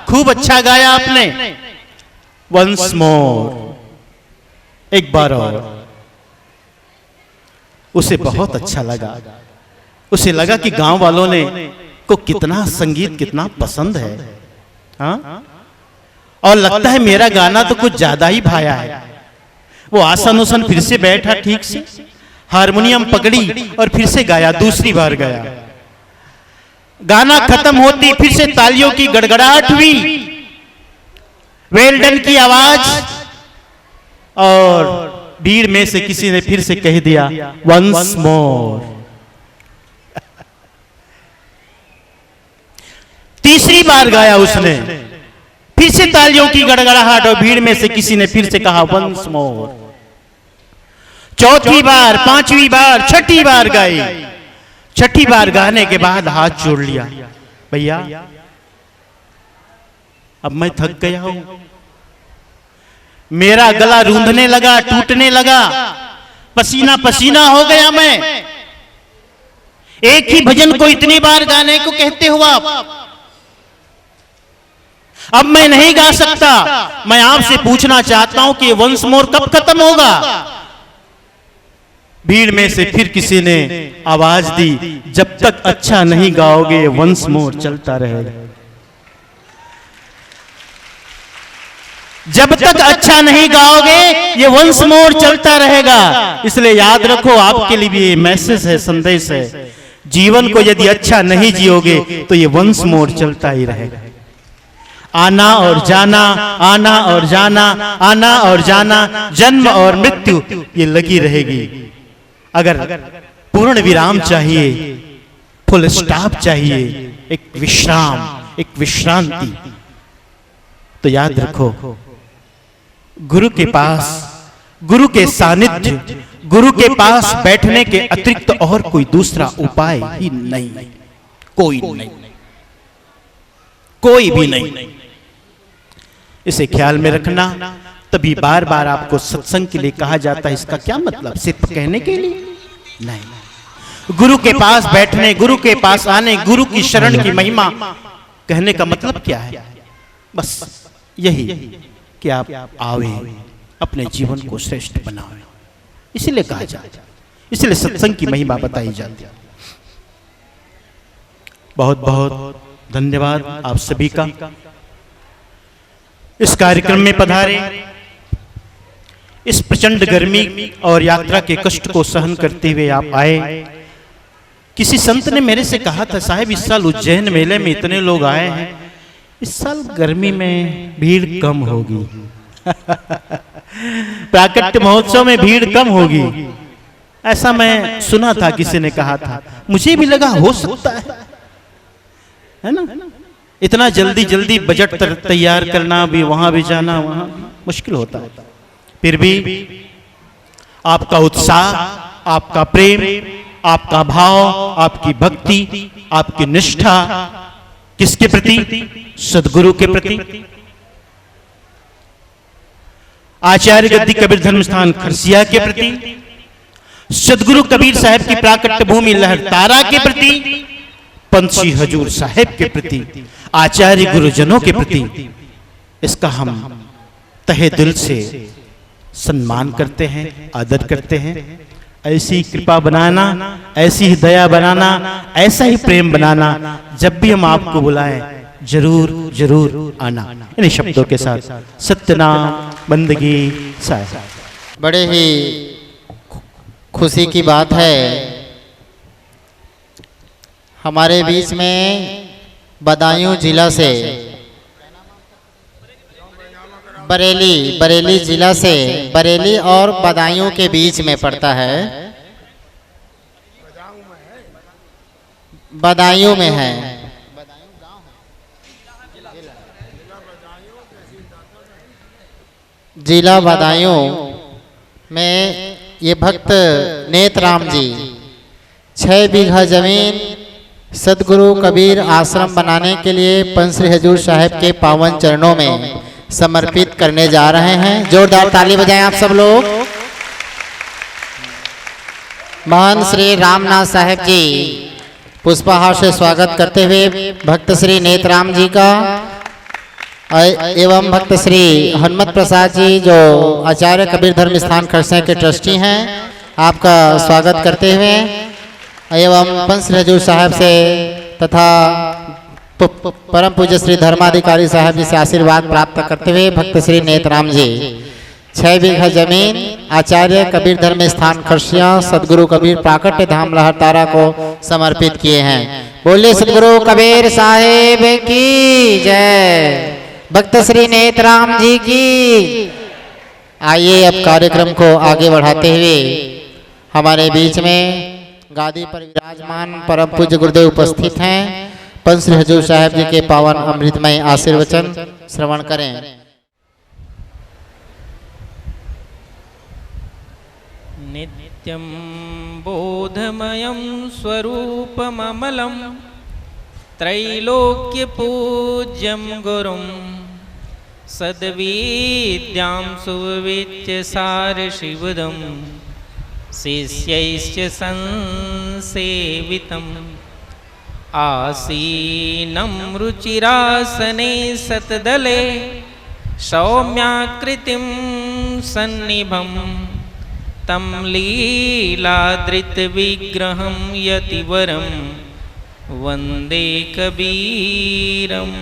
Speaker 6: खूब अच्छा गाया आपने, वंस मोर, एक बार और। उसे बहुत अच्छा लगा, उसे लगा कि गांव वालों ने को कितना संगीत कितना पसंद है, हाँ? और लगता है मेरा गाना तो कुछ ज्यादा ही भाया है। वो आसन उसन फिर से बैठा, ठीक से हारमोनियम पकड़ी और फिर से गाया, दूसरी बार गाया। गाना खत्म होती फिर से तालियों की गड़गड़ाहट हुई, वेल डन की आवाज, और भीड़ में से किसी ने फिर से कह दिया वंस मोर। तीसरी बार गाया उसने, फिर से तालियों की गड़गड़ाहट, और भीड़ में से किसी ने फिर से कहा वंस मोर। चौथी बार, पांचवी बार, छठी बार गाई। छठी बार गाने के बाद हाथ जोड़ लिया, भैया अब मैं थक गया हूं, मेरा गला रूंधने लगा, टूटने लगा, पसीना पसीना हो गया मैं। एक ही भजन को इतनी बार गाने को कहते हो आप, अब मैं नहीं गा सकता। मैं आपसे पूछना चाहता हूं कि वंस मोर कब खत्म होगा? भीड़ में से फिर किसी ने आवाज दी, जब तक अच्छा नहीं गाओगे वंस मोर चलता रहेगा। जब तक अच्छा नहीं गाओगे ये वंस मोर चलता रहेगा। इसलिए याद रखो, आपके लिए भी ये मैसेज है, संदेश है, जीवन को यदि अच्छा नहीं जियोगे तो ये वंस मोर चलता ही रहेगा। आना और जाना, आना और जाना, आना और जाना, जन्म और मृत्यु ये लगी रहेगी। अगर पूर्ण विराम चाहिए, फुल स्टॉप चाहिए, एक विश्राम, एक विश्रांति, तो याद रखो गुरु के पास, गुरु के सानिध्य, गुरु के पास बैठने के अतिरिक्त और कोई दूसरा उपाय ही नहीं, कोई नहीं, कोई भी नहीं। इसे ख्याल में रखना। तभी बार बार आपको सत्संग के लिए कहा जाता है। इसका क्या मतलब? सिर्फ कहने के लिए नहीं। गुरु के पास बैठने, गुरु के पास आने, गुरु की शरण की महिमा कहने का मतलब क्या है? बस यही कि आप आवे, अपने जीवन को श्रेष्ठ बनावे, इसीलिए कहा जाता है, इसलिए सत्संग की महिमा बताई जाती है। बहुत बहुत धन्यवाद आप सभी का, इस कार्यक्रम में पधारे, इस प्रचंड गर्मी और यात्रा के कष्ट को सहन करते हुए आप आए। किसी संत ने मेरे से कहा था, साहब इस साल उज्जैन मेले में इतने लोग आए हैं, इस साल गर्मी में भीड़ कम होगी। प्राकट्य महोत्सव में भीड़ कम होगी, ऐसा मैं सुना था, किसी ने कहा था। मुझे भी लगा हो सकता है ना? इतना जल्दी जल्दी बजट तैयार करना भी, वहां भी जाना, वहां मुश्किल होता है। फिर भी आपका उत्साह, आपका प्रेम, आपका भाव, आपकी भक्ति, आपकी निष्ठा किसके प्रति? सदगुरु के प्रति। आचार्य गद्दी कबीर धर्म स्थान खरसिया के प्रति, सदगुरु कबीर साहब की प्राकट्य भूमि लहरतारा के प्रति, पंछी हजूर साहब के प्रति, आचार्य गुरुजनों के प्रति, इसका हम तहे दिल से सम्मान करते हैं, आदर करते हैं। ऐसी कृपा बनाना, ऐसी ही दया बनाना, ऐसा ही प्रेम बनाना, जब भी हम आपको बुलाएं जरूर जरूर आना। इन शब्दों के साथ सत्यनाम बंदगी साहब।
Speaker 1: बड़े ही खुशी की बात है, हमारे बीच में बदायूं जिला से, बरेली जिला से, बरेली और बदायूं के बीच में पड़ता है, बदायूं में है, जिला बदायूं में ये भक्त नेतराम जी 6 बीघा जमीन सदगुरु कबीर आश्रम बनाने के लिए पंच हजूर साहब के पावन चरणों में समर्पित करने जा रहे हैं। जोरदार ताली बजाएं आप सब लोग। महंत श्री रामनाथ साहब जी पुष्पहार से स्वागत करते हुए भक्त श्री नेतराम जी का एवं भक्त श्री हनुमत प्रसाद जी जो आचार्य कबीर धर्म स्थान खरसां के ट्रस्टी हैं, आपका स्वागत करते हुए एवं पंच हजूर साहब से तथा परम पूज्य श्री धर्माधिकारी साहब जी से आशीर्वाद प्राप्त करते हुए भक्त श्री नेतराम जी 6 बीघा जमीन आचार्य कबीर धर्म स्थान खरसिया सदगुरु कबीर प्राकट्य धाम लहरतारा को समर्पित किए हैं। बोले सदगुरु कबीर साहेब की जय, भक्त श्री नेतराम जी की। आइए अब कार्यक्रम को आगे बढ़ाते हुए हमारे बीच में गादी पर विराजमान परम पूज्य गुरुदेव उपस्थित हैं। पंच हजूर साहब जी के पावन अमृतमय आशीर्वचन श्रवण करें।
Speaker 4: नित्यं बोधमयं स्वरूपममलं त्रैलोक्यपूज्यं गुरुं सद्विद्यां सुविच्य सारशिवदं शिष्यैश्च संसेवितम् आसीनं रुचिरासने सतदले सौम्याकृतिं सन्निभं तं लीलादृतविग्रहं यतिवरं वन्दे कबीरं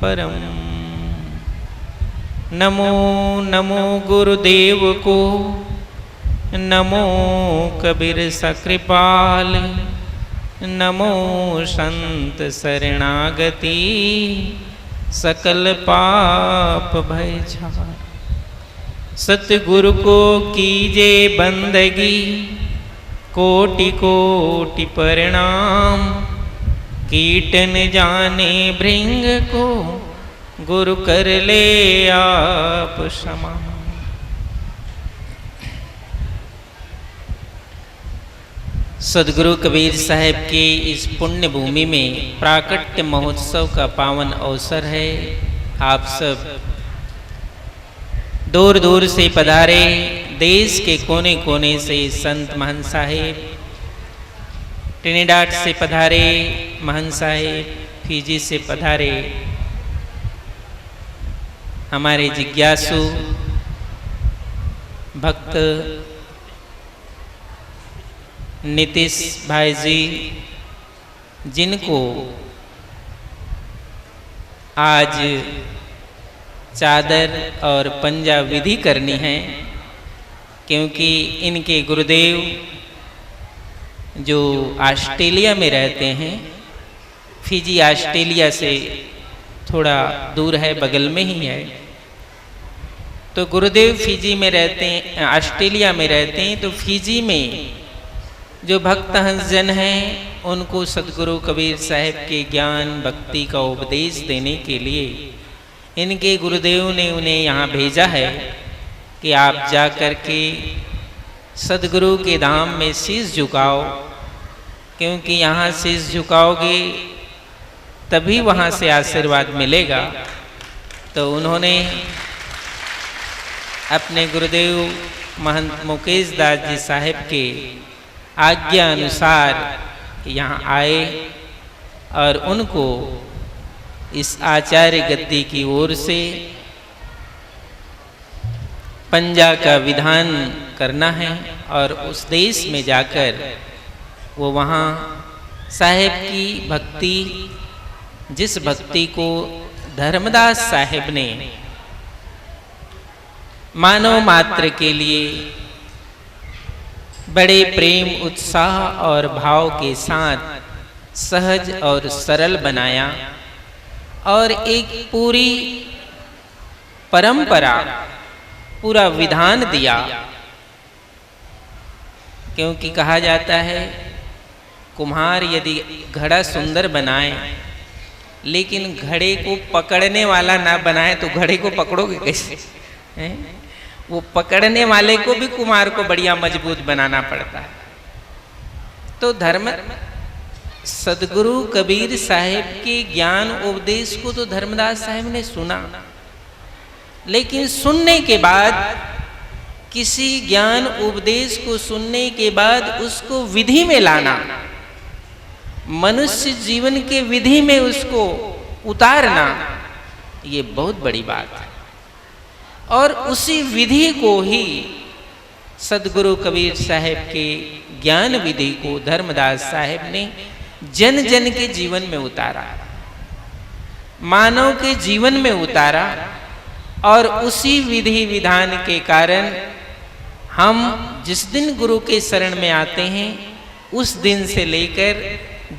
Speaker 4: परम्। नमो नमो गुरुदेव को, नमो कबीर सकृपाल, नमो संत शरणागति सकल पाप भय छाड़। सतगुरु को कीजे बंदगी कोटि कोटि प्रणाम, कीटन जाने भृंग को गुरु कर ले आप क्षमा। सदगुरु कबीर साहब की इस पुण्य भूमि में प्राकट्य महोत्सव का पावन अवसर है। आप सब दूर दूर से पधारे, देश के कोने कोने से संत महंत साहेब, ट्रिनिडाड से पधारे महंत साहेब, फिजी से पधारे हमारे जिज्ञासु भक्त नीतीश भाई जी, जिनको आज चादर और पंजा विधि करनी है, क्योंकि इनके गुरुदेव जो ऑस्ट्रेलिया में रहते हैं, फिजी ऑस्ट्रेलिया से थोड़ा दूर है, बगल में ही है, तो गुरुदेव फिजी में रहते हैं, ऑस्ट्रेलिया में रहते हैं, तो फिजी में जो भक्त हंसजन हैं उनको सदगुरु कबीर साहब के ज्ञान भक्ति का उपदेश देने के लिए इनके गुरुदेव ने उन्हें यहाँ भेजा है कि आप जा कर के सदगुरु के धाम में शीश झुकाओ, क्योंकि यहाँ शीश झुकाओगे तभी वहाँ से आशीर्वाद मिलेगा। तो उन्होंने अपने गुरुदेव महंत मुकेश दास जी साहेब के आज्ञा अनुसार यहाँ आए और उनको इस आचार्य गद्दी की ओर से पंजा का विधान करना है और उस देश में जाकर वो वहाँ साहेब की भक्ति, जिस भक्ति को धर्मदास साहेब ने मानव मात्र के लिए बड़े प्रेम उत्साह और भाव के साथ सहज और सरल बनाया और एक पूरी परंपरा, पूरा विधान दिया। क्योंकि कहा जाता है कुम्हार यदि घड़ा सुंदर बनाए लेकिन घड़े को पकड़ने वाला ना बनाए तो घड़े को पकड़ोगे कैसे? वो पकड़ने वाले को भी कुम्हार को बढ़िया मजबूत बनाना पड़ता है। तो धर्म सदगुरु कबीर साहिब के ज्ञान उपदेश को तो धर्मदास साहिब ने सुना, लेकिन सुनने के बाद, किसी ज्ञान उपदेश को सुनने के बाद उसको विधि में लाना, मनुष्य जीवन के विधि में उसको उतारना, ये बहुत बड़ी बात है। और उसी विधि को ही सदगुरु कबीर साहिब के ज्ञान विधि को धर्मदास साहिब ने जन जन के जीवन में उतारा, मानव के जीवन में उतारा। और उसी विधि विधान के कारण हम जिस दिन गुरु के शरण में आते हैं, उस दिन से लेकर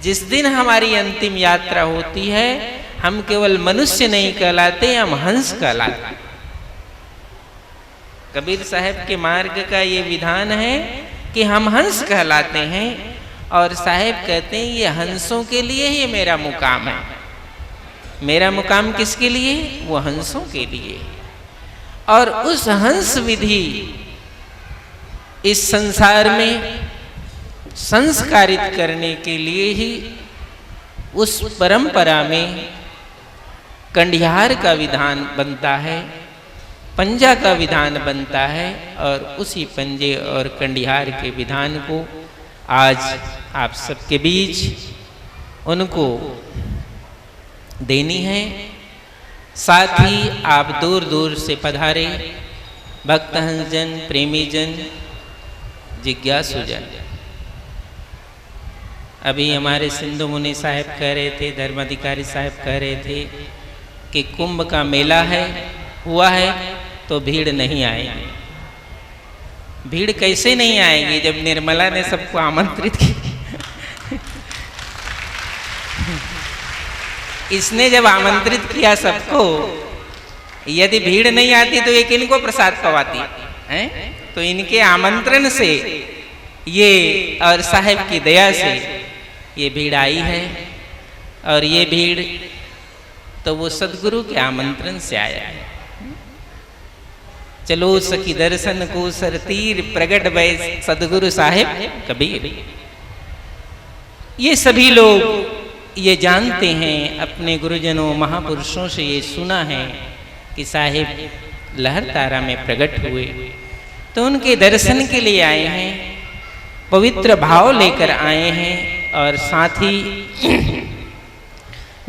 Speaker 4: जिस दिन हमारी अंतिम यात्रा होती है, हम केवल मनुष्य नहीं कहलाते, हम हंस कहलाते। कबीर साहब के मार्ग का ये विधान है कि हम हंस कहलाते हैं। और साहब कहते हैं ये हंसों के लिए ही मेरा मुकाम है। मेरा मुकाम किसके लिए? वो हंसों के लिए। और उस हंस विधि इस संसार में संस्कारित करने के लिए ही उस परंपरा में कंडिहार का विधान बनता है, पंजा का विधान बनता है। और उसी पंजे और कंडिहार के विधान को आज आप सबके बीच उनको देनी है। साथ ही आप दूर दूर से पधारे भक्तहंस जन, प्रेमी जन, जिज्ञासु जन। अभी हमारे सिंधु मुनि साहब कह रहे थे, धर्माधिकारी साहब कह रहे थे कि कुंभ का मेला है, हुआ है तो भीड़ नहीं आएगी। भीड़ कैसे नहीं आएगी जब निर्मला ने सबको आमंत्रित किया? इसने जब आमंत्रित किया सबको, यदि भीड़ नहीं आती तो ये किनको प्रसाद पवाती है? तो इनके आमंत्रण से ये और साहब की दया से ये भीड़ आई है। और ये भीड़ तो वो सदगुरु के आमंत्रण से आया है। चलो सखी दर्शन को सर तीर, प्रगट भय सदगुरु साहिब कबीर। ये सभी लोग ये जानते हैं, अपने गुरुजनों महापुरुषों से ये सुना है कि साहिब लहरतारा में प्रकट हुए, तो उनके दर्शन के लिए आए हैं, पवित्र भाव लेकर आए हैं। और साथ ही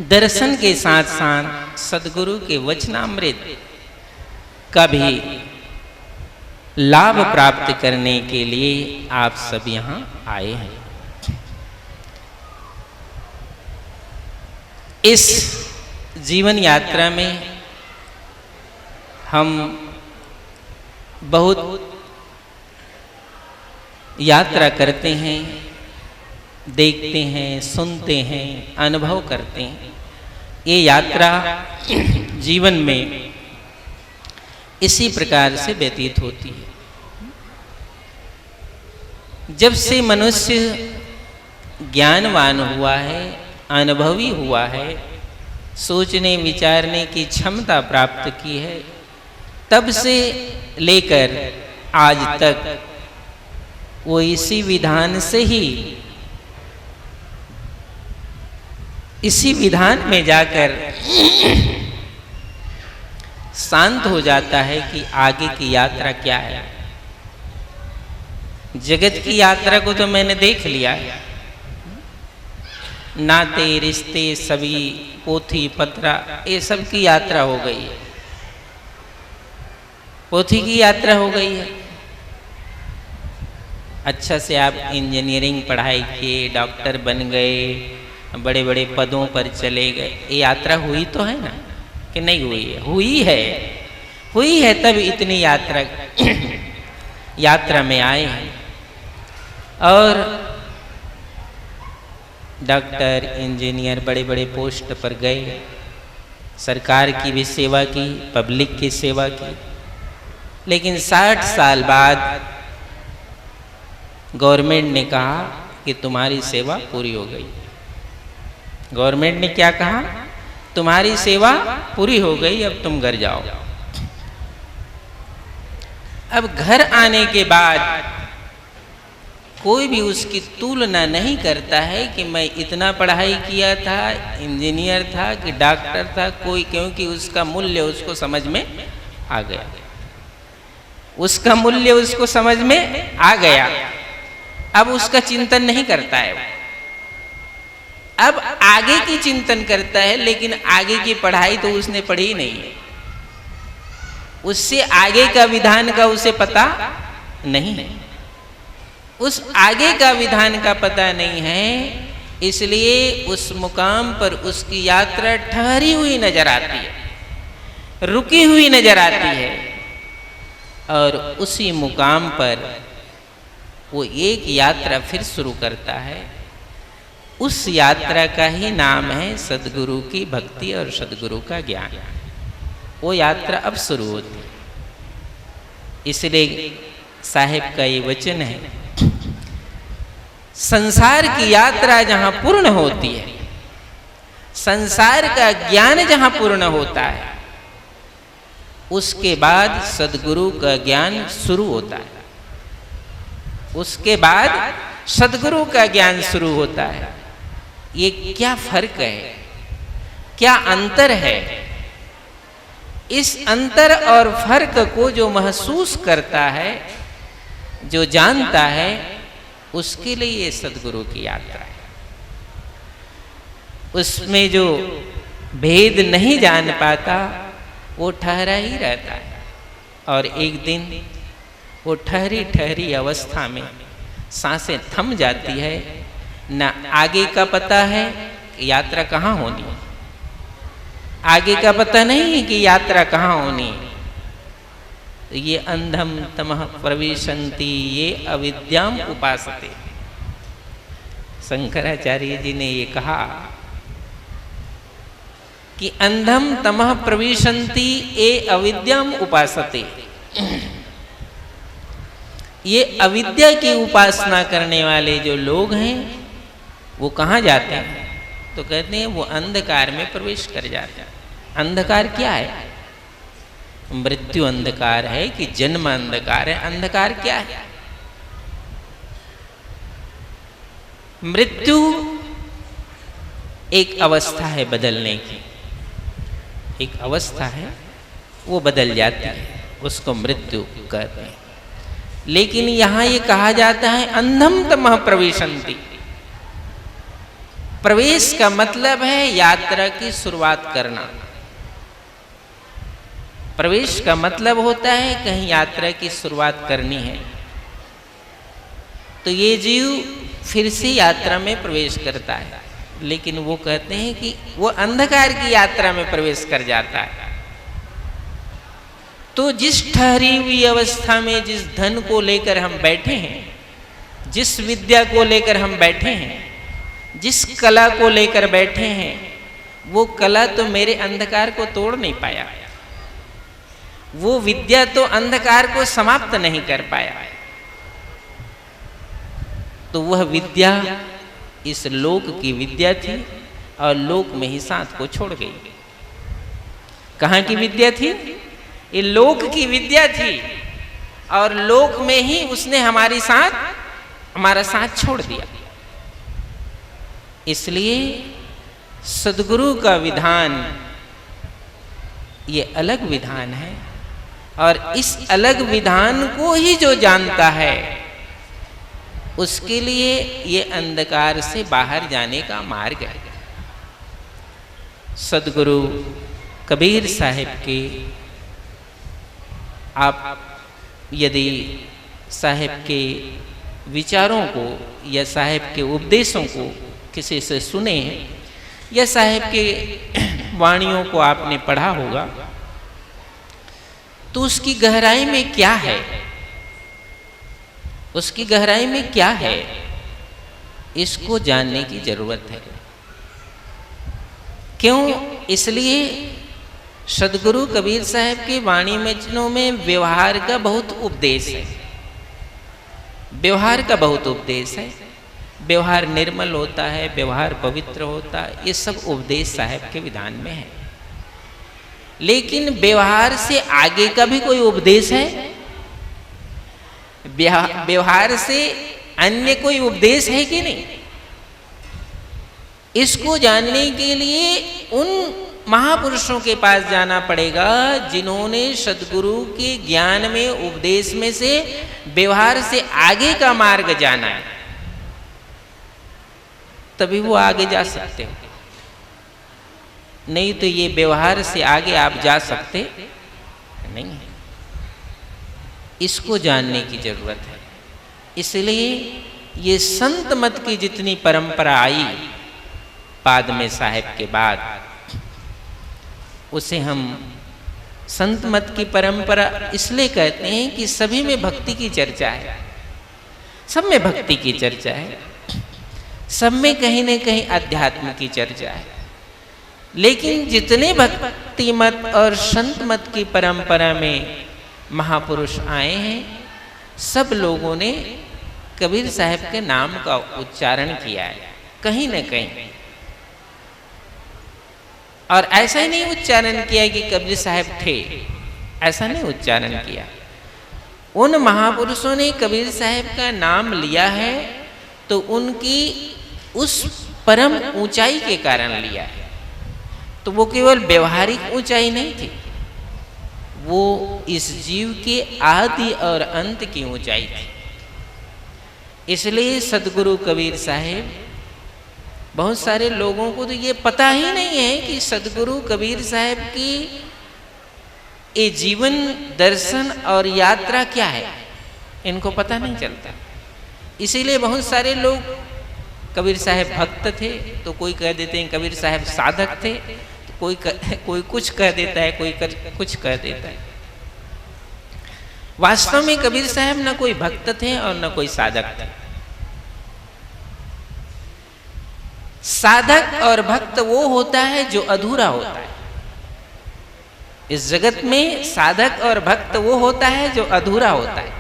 Speaker 4: दर्शन के साथ साथ सदगुरु के वचनामृत का भी लाभ प्राप्त करने के लिए आप सब यहाँ आए हैं। इस जीवन यात्रा में हम बहुत यात्रा करते हैं, देखते हैं, सुनते हैं, अनुभव करते हैं। ये यात्रा जीवन में इसी प्रकार से व्यतीत होती है। जब से मनुष्य ज्ञानवान हुआ है, अनुभवी हुआ है, सोचने विचारने की क्षमता प्राप्त की है, तब से लेकर आज तक वो इसी विधान से ही, इसी विधान में जाकर शांत हो जाता है कि आगे की यात्रा क्या है। जगत की यात्रा को तो मैंने देख लिया, नाते रिश्ते सभी, पोथी पत्रा, ये सब की यात्रा हो गई है। पोथी की यात्रा हो गई है। अच्छा से आप इंजीनियरिंग पढ़ाई किए, डॉक्टर बन गए, बड़े बड़े पदों पर चले गए, ये यात्रा हुई तो है ना कि नहीं हुई है? हुई है तब इतनी यात्रा में आए हैं। और डॉक्टर, इंजीनियर, बड़े बड़े पोस्ट पर गए, सरकार की भी सेवा की, पब्लिक की सेवा की। लेकिन 60 साल बाद गवर्नमेंट ने कहा कि तुम्हारी सेवा पूरी हो गई। गवर्नमेंट ने क्या कहा? तुम्हारी सेवा पूरी हो गई, अब तुम घर जाओ। अब घर आने के बाद कोई भी उसकी तुलना नहीं करता है कि मैं इतना पढ़ाई किया था, इंजीनियर था कि डॉक्टर था, कोई, क्योंकि उसका मूल्य उसको समझ में आ गया, उसका मूल्य उसको समझ में आ गया। अब उसका चिंतन नहीं करता है, अब आगे की चिंतन करता है, लेकिन आगे की पढ़ाई तो उसने पढ़ी ही नहीं है, उससे आगे का विधान का उसे पता नहीं है, उस आगे का विधान का पता नहीं है, इसलिए उस मुकाम पर उसकी यात्रा ठहरी हुई नजर आती है, रुकी हुई नजर आती है, और उसी मुकाम पर वो एक यात्रा फिर शुरू करता है। उस यात्रा का ही नाम है सदगुरु की भक्ति और सदगुरु का ज्ञान। वो यात्रा अब शुरू होती है। इसलिए साहिब का ये वचन है, संसार की यात्रा जहां पूर्ण होती है, संसार का ज्ञान जहां पूर्ण होता है, उसके बाद सदगुरु का ज्ञान शुरू होता है, उसके बाद सदगुरु का ज्ञान शुरू होता है। ये क्या फर्क है, क्या अंतर है? इस अंतर और फर्क को जो महसूस करता है, जो जानता है, उसके लिए ये सदगुरु की यात्रा है। उसमें जो भेद नहीं जान पाता वो ठहरा ही रहता है, और एक दिन वो ठहरी ठहरी अवस्था में सांसें थम जाती है, न आगे का पता है कि यात्रा कहाँ होनी है, आगे का पता नहीं है कि यात्रा कहाँ होनी है। तो ये अंधम तमः प्रविशन्ति ये अविद्याम उपासते। शंकराचार्य जी ने ये कहा कि अंधम तमः प्रविशन्ति ये अविद्याम उपासते। ये अविद्या की उपासना करने वाले जो लोग हैं वो कहाँ जाते हैं? तो कहते हैं वो अंधकार में प्रवेश कर जाते हैं। अंधकार क्या है? मृत्यु अंधकार है कि जन्म अंधकार है? अंधकार क्या है? मृत्यु एक अवस्था है बदलने की, एक अवस्था है, वो बदल जाती है, उसको मृत्यु कहते हैं। लेकिन यहां ये कहा जाता है अंधम तमः प्रविशन्ति। प्रवेश का मतलब है यात्रा की शुरुआत करना। प्रवेश का मतलब होता है कहीं यात्रा की शुरुआत करनी है, तो ये जीव फिर से यात्रा में प्रवेश करता है, लेकिन वो कहते हैं कि वो अंधकार की यात्रा में प्रवेश कर जाता है। तो जिस ठहरी हुई अवस्था में जिस धन को लेकर हम बैठे हैं, जिस विद्या को लेकर हम बैठे हैं, जिस कला को लेकर बैठे हैं, वो कला तो मेरे अंधकार को तोड़ नहीं पाया, वो विद्या तो अंधकार को समाप्त नहीं कर पाया। तो वह विद्या इस लोक की विद्या थी और लोक में ही साथ को छोड़ गई। कहाँ की विद्या थी? ये लोक की विद्या थी, और लोक में ही उसने हमारा साथ छोड़ दिया। इसलिए सदगुरु का विधान ये अलग विधान है, और इस अलग विधान को ही जो जानता है उसके लिए ये अंधकार से बाहर जाने का मार्ग है। सदगुरु कबीर साहिब के आप यदि साहिब के विचारों को या साहिब के उपदेशों को किसी से सुने, या साहिब के वाणियों को आपने पढ़ा होगा, तो उसकी गहराई में क्या है, उसकी गहराई में क्या है, इसको जानने की जरूरत है। क्यों? इसलिए सदगुरु कबीर साहब की वाणी वचनों में व्यवहार का बहुत उपदेश है, व्यवहार का बहुत उपदेश है। व्यवहार निर्मल होता है, व्यवहार पवित्र होता है, ये सब उपदेश साहब के विधान में है। लेकिन व्यवहार से आगे का भी कोई उपदेश है? व्यवहार से अन्य कोई उपदेश है कि नहीं? इसको जानने के लिए उन महापुरुषों के पास जाना पड़ेगा जिन्होंने सद्गुरु के ज्ञान में, उपदेश में से, व्यवहार से आगे का मार्ग जाना है, तभी वो आगे जा सकते हो। नहीं तो ये व्यवहार से आगे आप जा सकते नहीं है। इसको जानने की जरूरत है। इसलिए ये संत मत की जितनी परंपरा आई बाद में साहेब के बाद, उसे हम संत मत की परंपरा इसलिए कहते हैं कि सभी में भक्ति की चर्चा है, सब में भक्ति की चर्चा है, सब में कहीं न कहीं अध्यात्म की चर्चा है। लेकिन जितने भक्ति मत और संत मत की परंपरा में महापुरुष आए हैं, सब लोगों ने कबीर साहब के नाम का उच्चारण किया है कहीं न कहीं। और ऐसा ही नहीं उच्चारण किया कि कबीर साहब थे, ऐसा नहीं उच्चारण किया। उन महापुरुषों ने कबीर साहब का नाम लिया है तो उनकी उस परम ऊंचाई के कारण लिया है। तो वो केवल व्यवहारिक ऊंचाई नहीं थी, वो इस जीव के आदि और अंत की ऊंचाई थी। इसलिए सद्गुरु कबीर साहब, बहुत सारे लोगों को तो ये पता ही नहीं है कि सद्गुरु कबीर साहब की ये जीवन दर्शन और यात्रा क्या है, इनको पता नहीं चलता। इसीलिए बहुत सारे लोग कबीर साहब भक्त थे तो कोई कह देते हैं कबीर साहब साधक थे, तो कोई कुछ कह देता है, कोई कुछ कह देता है। वास्तव में कबीर साहब न कोई भक्त थे और न कोई साधक थे। साधक और भक्त वो होता है जो अधूरा होता है। इस जगत में साधक और भक्त वो होता है जो अधूरा होता है,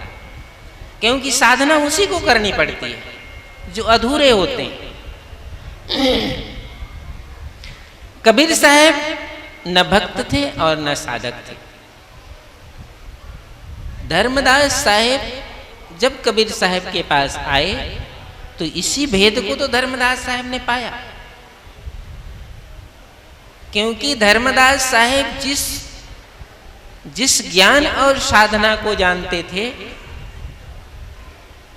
Speaker 4: क्योंकि साधना उसी को करनी पड़ती है जो अधूरे होते हैं। कबीर साहब न भक्त थे और न साधक थे। धर्मदास साहेब जब कबीर साहब के पास आए तो इसी भेद को तो धर्मदास साहब ने पाया, क्योंकि धर्मदास साहब जिस ज्ञान और साधना को जानते थे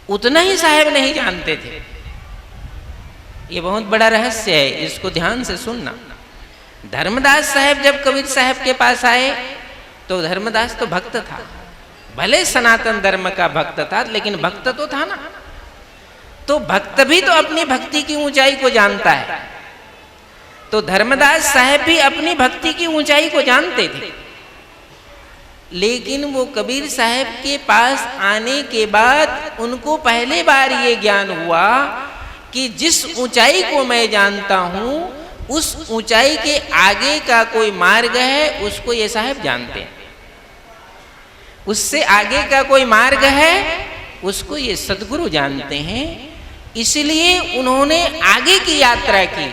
Speaker 4: उतना ही साहब नहीं जानते थे। ये बहुत बड़ा रहस्य है, इसको ध्यान से सुनना। धर्मदास साहब जब कबीर साहब के पास आए तो धर्मदास तो भक्त था, भले सनातन धर्म का भक्त था, लेकिन भक्त तो था ना। तो भक्त भी तो अपनी भक्ति की ऊंचाई को जानता है। तो धर्मदास साहब भी अपनी भक्ति की ऊंचाई को जानते थे, लेकिन वो कबीर साहब के पास आने के बाद उनको पहली बार ये ज्ञान हुआ कि जिस ऊंचाई को मैं जानता हूं उस ऊंचाई के आगे का कोई मार्ग है, उसको ये साहब जानते हैं। उससे आगे का कोई मार्ग है, उसको ये सद्गुरु जानते हैं। इसलिए उन्होंने आगे की यात्रा की।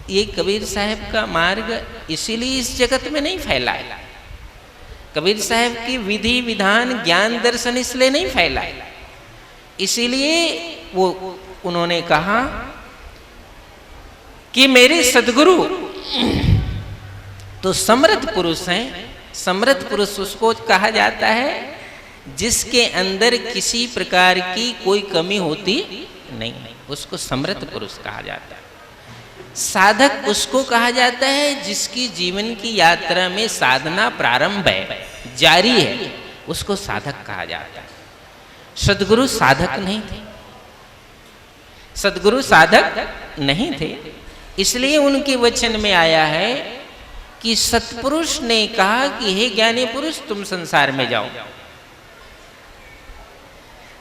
Speaker 4: ये कबीर साहब का मार्ग इसीलिए इस जगत में नहीं फैला है। कबीर साहब की विधि विधान ज्ञान दर्शन इसलिए नहीं फैला है। इसीलिए वो उन्होंने कहा कि मेरे सद्गुरु तो समर्थ पुरुष हैं। समर्थ पुरुष उसको कहा जाता है जिसके अंदर किसी प्रकार की कोई कमी होती नहीं, उसको समर्थ पुरुष कहा जाता है। साधक उसको कहा जाता है जिसकी जीवन की यात्रा में साधना प्रारंभ है, जारी है, उसको साधक कहा जाता है। सद्गुरु साधक नहीं थे, सद्गुरु साधक नहीं थे। इसलिए उनके वचन में आया है कि सत्पुरुष ने कहा कि हे ज्ञानी पुरुष तुम संसार में जाओ,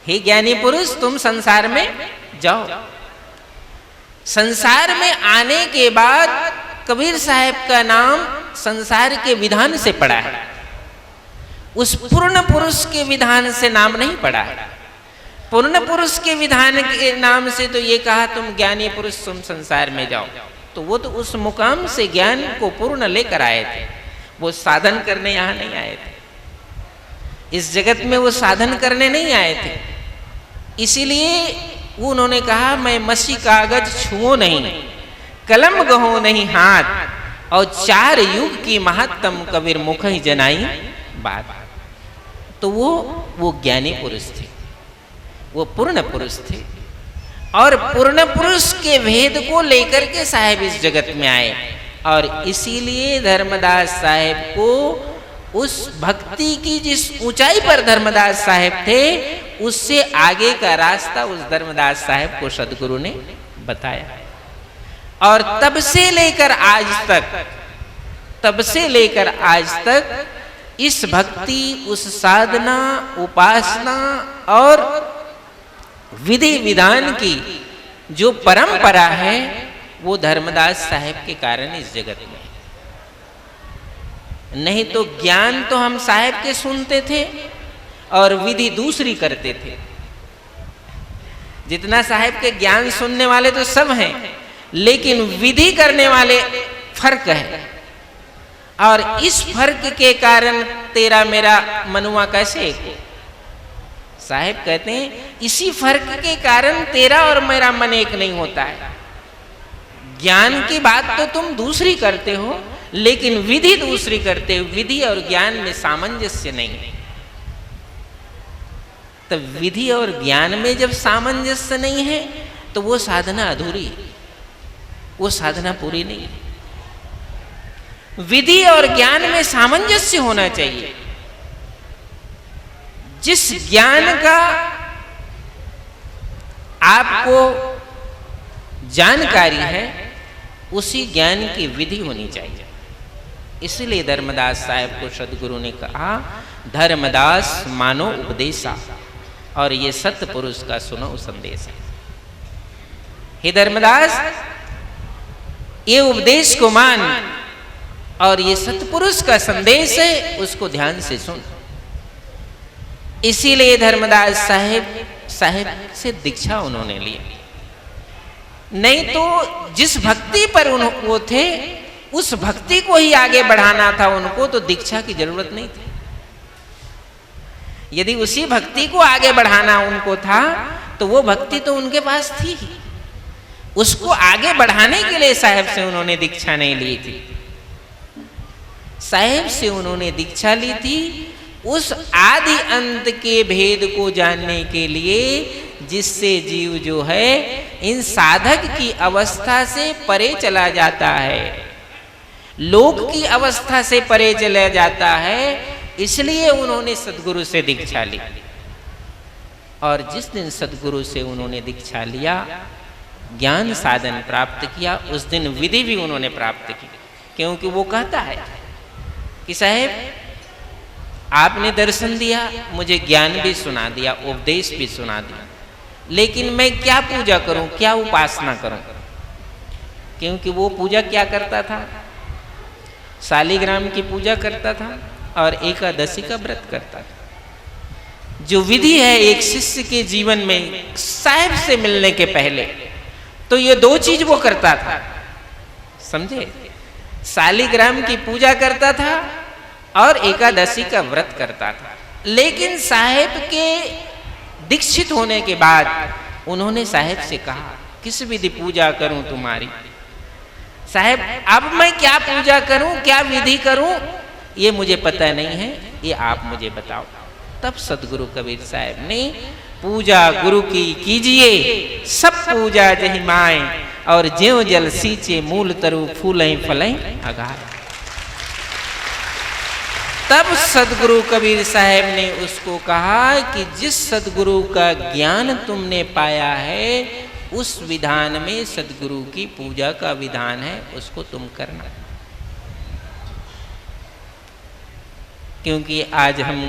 Speaker 4: हे ज्ञानी पुरुष तुम संसार में जाओ। संसार में आने के बाद कबीर साहब का नाम संसार के विधान से पड़ा है, उस पूर्ण पुरुष के विधान से नाम नहीं पड़ा है। पूर्ण पुरुष के विधान के नाम से तो ये कहा तुम ज्ञानी पुरुष तुम संसार में जाओ, तो वो तो उस मुकाम से ज्ञान को पूर्ण लेकर आए थे, वो साधन करने यहाँ नहीं आए थे। इस जगत में वो साधन करने नहीं आए थे। इसीलिए उन्होंने कहा मैं मसी कागज छुओ नहीं, कलम गहो नहीं हाथ, और 4 युग की महत्तम कबीर मुख ही जनाई बात। तो वो ज्ञानी पुरुष थे, वो पूर्ण पुरुष थे, और पूर्ण पुरुष के भेद को लेकर के साहेब इस जगत में आए। और इसीलिए धर्मदास साहेब को उस भक्ति की जिस ऊंचाई पर धर्मदास साहेब थे, उससे आगे का रास्ता उस धर्मदास साहेब को सदगुरु ने बताया। और तब से लेकर आज तक इस भक्ति, उस साधना, उपासना और विधि विधान की जो परंपरा है, वो धर्मदास साहेब के कारण इस जगत में। नहीं तो ज्ञान तो हम साहेब के सुनते थे और विधि दूसरी करते थे। जितना साहेब के ज्ञान सुनने वाले तो सब हैं, लेकिन विधि करने वाले फर्क है। और इस फर्क के कारण तेरा मेरा मनुआ कैसे एक हो? साहेब कहते हैं इसी फर्क के कारण तेरा और मेरा मन एक नहीं होता है। ज्ञान की बात तो तुम दूसरी करते हो, लेकिन विधि दूसरी करते हो। विधि और ज्ञान में सामंजस्य नहीं है। तो विधि और ज्ञान में जब सामंजस्य नहीं है तो वो साधना अधूरी है, वो साधना पूरी नहीं है। विधि और ज्ञान में सामंजस्य होना चाहिए। जिस ज्ञान का आपको जानकारी है, उसी ज्ञान की विधि होनी चाहिए। इसलिए धर्मदास साहेब को सदगुरु ने कहा, धर्मदास मानो उपदेशा, और ये सत्य पुरुष का सुनो संदेश है। हे धर्मदास, ये उपदेश को मान, और ये सतपुरुष का संदेश है, उसको ध्यान से सुन। इसीलिए धर्मदास साहेब से दीक्षा उन्होंने ली। नहीं तो जिस भक्ति पर वो थे, उस भक्ति को ही आगे बढ़ाना था उनको, तो दीक्षा की जरूरत नहीं थी। यदि उसी भक्ति को आगे बढ़ाना उनको था, तो वो भक्ति तो उनके पास थी ही। उसको आगे बढ़ाने के लिए साहेब से उन्होंने दीक्षा नहीं ली थी। साहेब से उन्होंने दीक्षा ली थी उस आदि अंत के भेद को जानने के लिए, जिससे जीव जो है इन साधक की अवस्था से परे चला जाता है, लोक की अवस्था से परे चला जाता है। इसलिए उन्होंने सदगुरु से दीक्षा ली। और जिस दिन सदगुरु से उन्होंने दीक्षा लिया, ज्ञान साधन प्राप्त किया, उस दिन विधि भी उन्होंने प्राप्त की। क्योंकि वो कहता है कि साहेब, आपने दर्शन दिया, मुझे ज्ञान भी सुना दिया, उपदेश भी सुना दिया, लेकिन मैं क्या पूजा करूं, क्या उपासना करूं? क्योंकि वो पूजा क्या करता था? शालिग्राम की पूजा करता था और एकादशी का व्रत करता था। जो विधि है एक शिष्य के जीवन में साहेब से मिलने के पहले, तो ये 2 चीज वो करता था, समझे? शालिग्राम की पूजा करता था और एकादशी का व्रत करता था। लेकिन साहेब के दीक्षित होने के बाद उन्होंने साहेब से कहा, किस विधि पूजा करूं तुम्हारी? साहेब, अब मैं क्या पूजा करूं, क्या विधि करूं, ये मुझे पता नहीं है, ये आप मुझे बताओ। तब सदगुरु कबीर साहब ने पूजा गुरु की कीजिए, सब पूजा जहि माए, और ज्यों जल सींचे मूल तरु फूलें फलें अगाए। तब सदगुरु कबीर साहब ने उसको कहा कि जिस सदगुरु का ज्ञान तुमने पाया है, उस विधान में सदगुरु की पूजा का विधान है, उसको तुम करना। क्योंकि आज हम,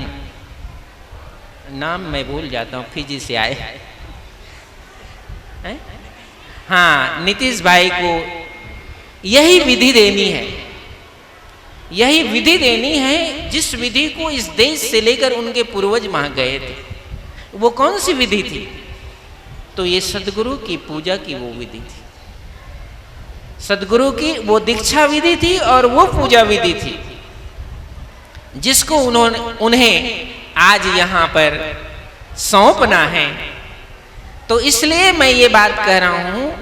Speaker 4: नाम मैं भूल जाता हूँ, फिजी से आए हैं? हाँ, नीतीश भाई को यही विधि देनी है, यही विधि देनी है जिस विधि को इस देश से लेकर उनके पूर्वज वहां गए थे। वो कौन सी विधि थी? तो ये सदगुरु की पूजा की वो विधि थी, सदगुरु की वो दीक्षा विधि थी और वो पूजा विधि थी, जिसको उन्हें आज यहाँ पर सौंपना है, तो इसलिए मैं ये बात कह रहा हूँ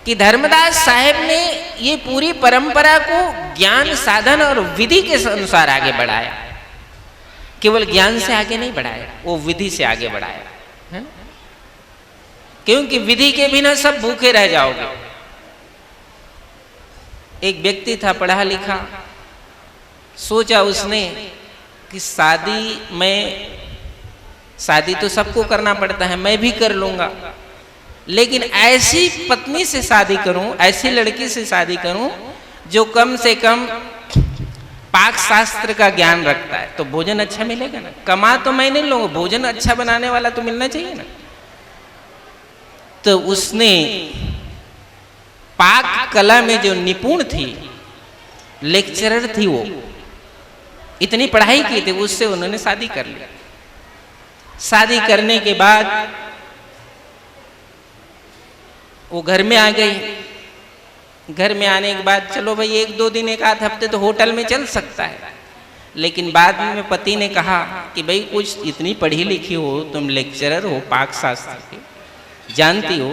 Speaker 4: कि धर्मदास साहेब ने ये पूरी परंपरा को ज्ञान, साधन और विधि के अनुसार आगे बढ़ाया। केवल ज्ञान से आगे नहीं बढ़ाया, वो विधि से आगे बढ़ाया है? क्योंकि विधि के बिना सब भूखे रह जाओगे। एक व्यक्ति था पढ़ा लिखा, सोचा उसने कि शादी तो सबको करना पड़ता है, मैं भी कर लूंगा, लेकिन ऐसी पत्नी से शादी करूं, ऐसी लड़की से शादी करूं जो कम से कम पाक शास्त्र का ज्ञान रखता है, तो भोजन अच्छा मिलेगा ना। कमा तो मैं नहीं लूंगा, भोजन अच्छा बनाने वाला तो मिलना चाहिए ना। तो उसने पाक कला में जो निपुण थी, लेक्चरर थी, वो इतनी पढ़ाई की थी, उससे उन्होंने शादी कर ली। शादी करने के बाद वो घर में आ गई। घर में आने के बाद चलो भाई 1-2 दिन, 1 आध हफ्ते तो होटल में चल सकता है, लेकिन बाद में पति ने कहा कि भाई कुछ इतनी पढ़ी लिखी हो, तुम लेक्चरर हो, पाक शास्त्र के जानती हो,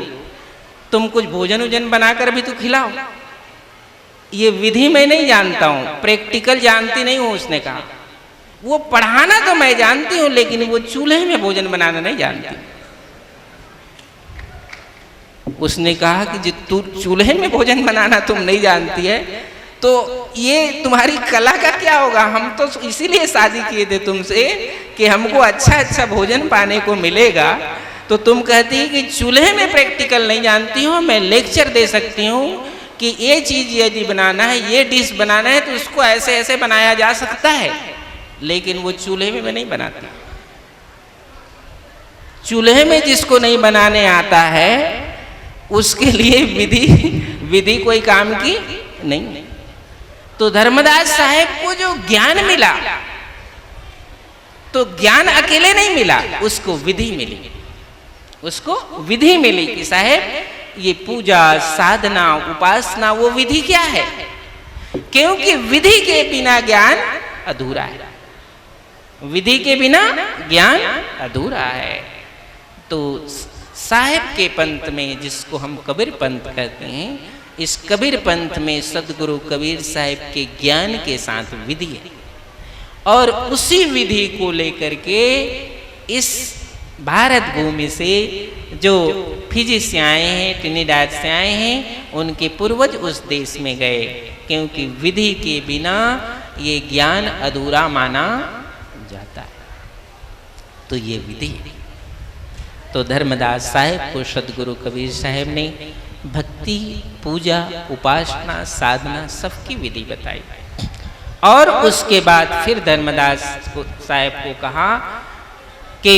Speaker 4: तुम कुछ भोजन वोजन बनाकर भी तो खिलाओ। ये विधि मैं नहीं जानता हूँ, प्रैक्टिकल जानती नहीं हूँ। उसने कहा वो पढ़ाना तो मैं जानती हूँ, लेकिन वो चूल्हे में भोजन बनाना नहीं जानती। उसने कहा कि तू चूल्हे में भोजन बनाना तुम नहीं जानती है, तो ये तुम्हारी कला का क्या होगा? हम तो इसीलिए शादी किए थे तुमसे कि हमको अच्छा अच्छा भोजन पाने को मिलेगा, तो तुम कहती है कि चूल्हे में प्रैक्टिकल नहीं जानती हो। मैं लेक्चर दे सकती हूँ कि ये चीज यदि बनाना है, ये डिश बनाना है, तो उसको ऐसे ऐसे बनाया जा सकता है, लेकिन वो चूल्हे में नहीं बनाती। चूल्हे में जिसको नहीं बनाने आता है, उसके लिए विधि कोई काम की नहीं। तो धर्मदास साहेब को जो ज्ञान मिला, तो ज्ञान अकेले नहीं मिला, उसको विधि मिली। उसको विधि मिली कि साहेब ये पूजा, साधना, उपासना, वो विधि क्या है? क्योंकि विधि के बिना ज्ञान अधूरा है। विधि के बिना ज्ञान अधूरा है। तो साहेब के पंथ में, जिसको हम कबीर पंथ कहते हैं, इस कबीर पंथ में सदगुरु कबीर साहिब के ज्ञान के साथ विधि है, और उसी विधि को लेकर के इस भारत भूमि से जो फिजी से आए हैं, ट्रिनिडाद से आए हैं, उनके पूर्वज उस देश में गए, क्योंकि विधि के बिना ये ज्ञान अधूरा माना जाता है। तो ये विधि है। तो धर्मदास साहेब को सदगुरु कबीर साहेब ने भक्ति, पूजा, उपासना, साधना सबकी विधि बताई, और उसके बाद फिर धर्मदास साहेब को कहा कि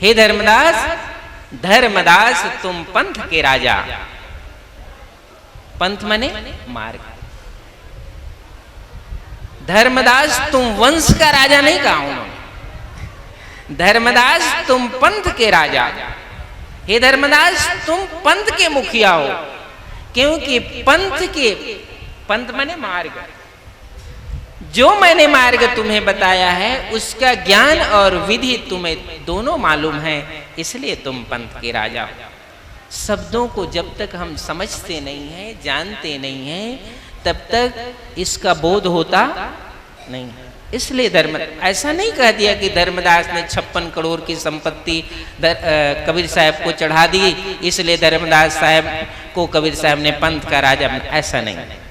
Speaker 4: हे धर्मदास तुम पंथ के राजा। पंथ माने मार्ग। धर्मदास तुम वंश का राजा नहीं कहा उन्होंने, धर्मदास तुम पंथ के राजा। हे धर्मदास तुम पंथ के मुखिया हो, क्योंकि पंथ माने मार्ग। जो मैंने मार्ग तुम्हें बताया है उसका ज्ञान और विधि तुम्हें दोनों मालूम है, इसलिए तुम पंथ के राजा हो। शब्दों को जब तक हम समझते नहीं हैं, जानते नहीं हैं, तब तक इसका बोध होता नहीं है। इसलिए ऐसा नहीं कह दिया कि धर्मदास ने 56 करोड़ की संपत्ति कबीर साहब को चढ़ा दी, इसलिए धर्मदास साहब को कबीर साहब ने पंथ का राजा। ऐसा नहीं।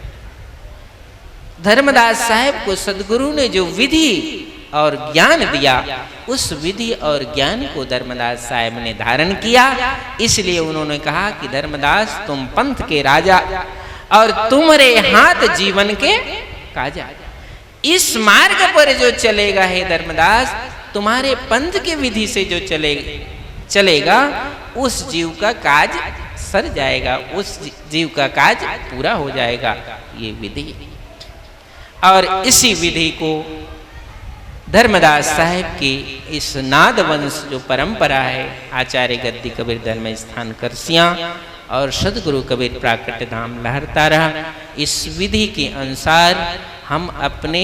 Speaker 4: धर्मदास साहब को सदगुरु ने जो विधि और ज्ञान दिया, उस विधि और ज्ञान को धर्मदास साहब ने धारण किया। इसलिए उन्होंने कहा कि धर्मदास तुम पंथ के राजा, और तुम्हारे हाथ जीवन के काजा। इस मार्ग पर जो चलेगा हे धर्मदास, तुम्हारे पंथ के विधि से जो चलेगा, उस जीव का काज सर जाएगा, उस जीव का काज पूरा हो जाएगा। ये विधि, और इसी विधि को धर्मदास साहेब की इस नाद वंश जो परंपरा है, आचार्य गद्दी कबीर धर्म स्थान करसियां और सदगुरु कबीर प्राकट्य धाम लहरतारा, इस विधि के अनुसार हम अपने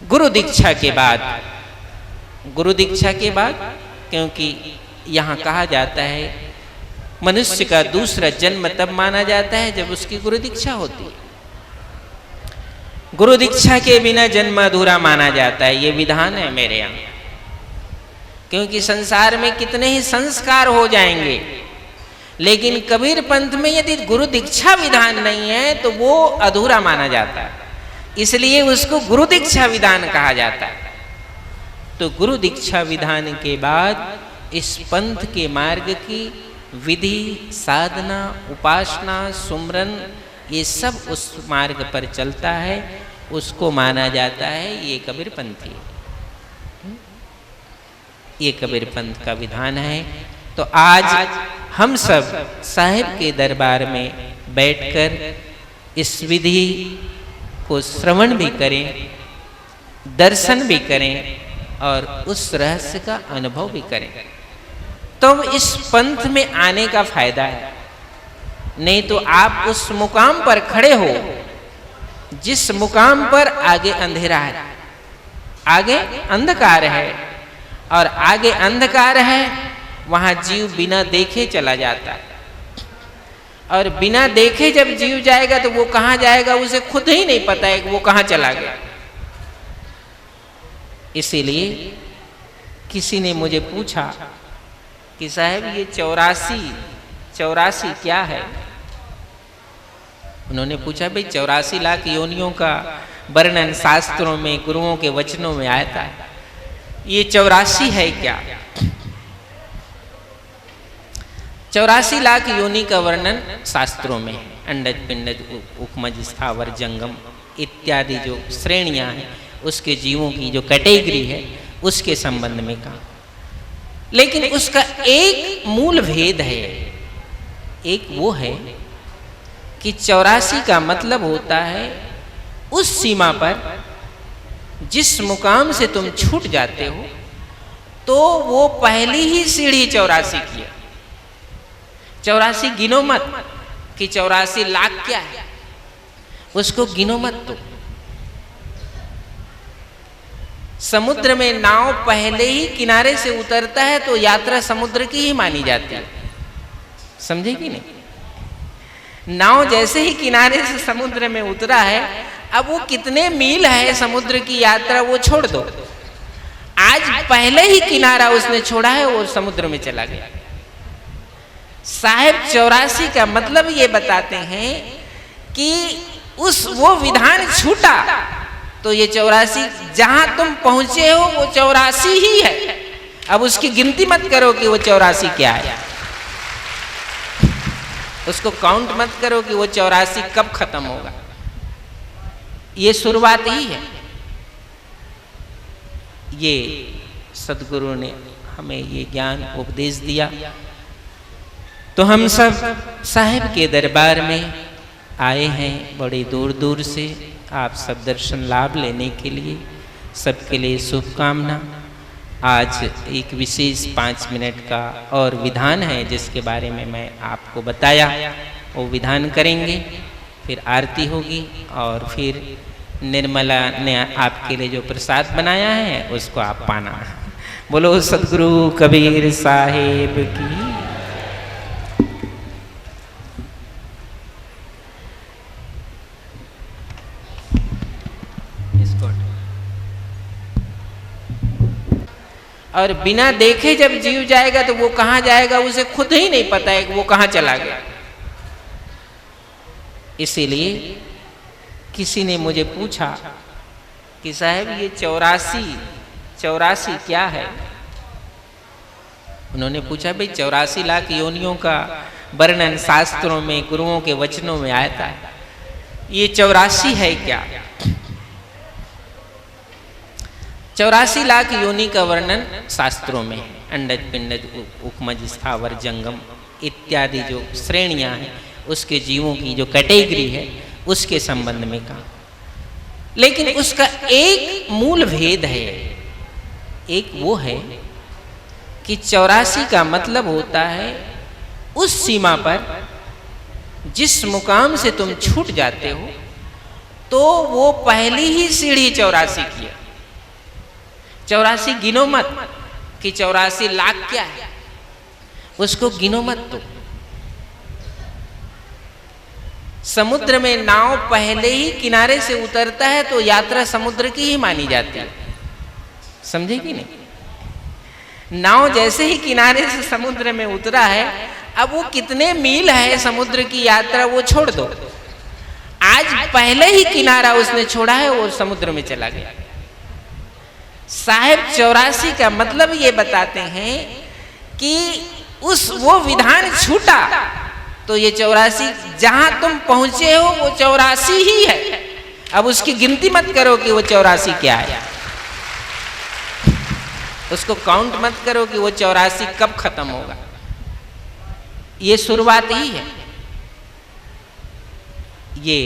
Speaker 4: गुरु दीक्षा के बाद गुरु दीक्षा के बाद, क्योंकि यहाँ कहा जाता है मनुष्य का दूसरा जन्म तब माना जाता है जब उसकी गुरु दीक्षा होती है। गुरु दीक्षा के बिना जन्म अधूरा माना जाता है, ये विधान है मेरे यहाँ। क्योंकि संसार में कितने ही संस्कार हो जाएंगे, लेकिन कबीर पंथ में यदि गुरु दीक्षा विधान नहीं है तो वो अधूरा माना जाता है, इसलिए उसको गुरु दीक्षा विधान कहा जाता है। तो गुरु दीक्षा विधान के बाद इस पंथ के मार्ग की विधि, साधना, उपासना, सुमरन, ये सब उस मार्ग पर चलता है, उसको माना जाता है ये कबीर पंथी, ये कबीर पंथ का विधान है। तो आज हम सब साहिब के दरबार में बैठकर इस विधि को श्रवण भी करें, दर्शन भी करें और उस रहस्य का अनुभव भी करें, तो इस पंथ में आने का फायदा है। नहीं तो आप उस मुकाम पर खड़े हो जिस मुकाम पर आगे अंधेरा है, आगे अंधकार है, और आगे अंधकार है वहां जीव बिना देखे चला जाता है। और बिना देखे जब जीव जाएगा तो वो कहाँ जाएगा उसे खुद ही नहीं पता है कि वो कहाँ चला गया। इसीलिए किसी ने मुझे पूछा कि साहब ये 84 क्या है। उन्होंने पूछा भाई 84 लाख योनियों का वर्णन शास्त्रों में, गुरुओं के वचनों में आता है, ये 84 है क्या? 84 लाख योनि का वर्णन शास्त्रों में है। अंडज, पिंडज, उपमज, स्थावर, जंगम इत्यादि जो श्रेणियां हैं उसके जीवों की जो कैटेगरी है उसके संबंध में कहा। लेकिन उसका एक मूल भेद है। एक वो है कि 84 का मतलब होता है उस सीमा पर जिस मुकाम से तुम छूट जाते हो तो वो पहली ही सीढ़ी 84 की है। 84 गिनो मत कि 84 लाख क्या है, उसको गिनो मत। तो समुद्र में नाव पहले ही किनारे से उतरता है तो यात्रा समुद्र की ही मानी जाती है, समझे कि नहीं? नाव जैसे ही किनारे से समुद्र में उतरा है, अब वो कितने मील है समुद्र की यात्रा वो छोड़ दो, आज पहले ही किनारा उसने छोड़ा है, वो समुद्र में चला गया। साहिब 84 का मतलब ये बताते हैं कि वो विधान छूटा तो ये 84 जहां तुम पहुंचे हो वो 84 ही है। अब उसकी गिनती मत करो कि वो 84 क्या है, उसको काउंट मत करो कि वो 84 कब खत्म होगा, ये शुरुआत ही है। ये सदगुरु ने हमें ये ज्ञान उपदेश दिया। तो हम सब साहिब के दरबार में आए हैं बड़ी दूर दूर से, आप सब दर्शन लाभ लेने के लिए, सबके लिए शुभकामना। आज एक विशेष 5 मिनट का और विधान है जिसके बारे में मैं आपको बताया, वो विधान करेंगे, फिर आरती होगी और फिर निर्मला ने आपके लिए जो प्रसाद बनाया है उसको आप पाना। बोलो सदगुरु कबीर साहिब की। और बिना देखे जब जीव जाएगा तो वो कहाँ जाएगा उसे खुद ही नहीं पता है कि वो कहाँ चला गया। इसीलिए किसी ने मुझे पूछा कि साहब ये 84 क्या है। उन्होंने पूछा भाई 84 लाख योनियों का वर्णन शास्त्रों में, गुरुओं के वचनों में आता है, ये 84 है क्या? 84 लाख योनि का वर्णन शास्त्रों में है। अंडज, पिंडज, उपमज, स्थावर, जंगम इत्यादि जो श्रेणियां हैं उसके जीवों की जो कैटेगरी है उसके संबंध में कहा। लेकिन उसका एक मूल भेद है। एक वो है कि 84 का मतलब होता है उस सीमा पर जिस मुकाम से तुम छूट जाते हो तो वो पहली ही सीढ़ी 84 की है। 84 गिनो मत कि 84 लाख क्या है, उसको गिनो मत। तो समुद्र में नाव पहले ही किनारे से उतरता है तो यात्रा समुद्र की ही मानी जाती है, समझे कि नहीं। नाव जैसे ही किनारे से समुद्र में उतरा है, अब वो कितने मील है समुद्र की यात्रा वो छोड़ दो, आज पहले ही किनारा उसने छोड़ा है, वो समुद्र में चला गया। साहेब 84 का मतलब ये बताते हैं कि वो विधान छूटा तो ये 84 जहां तुम पहुंचे हो वो 84 ही है। अब उसकी गिनती मत करो कि वो 84 क्या है, उसको काउंट मत करो कि वो 84 कब खत्म होगा, ये शुरुआत ही है। ये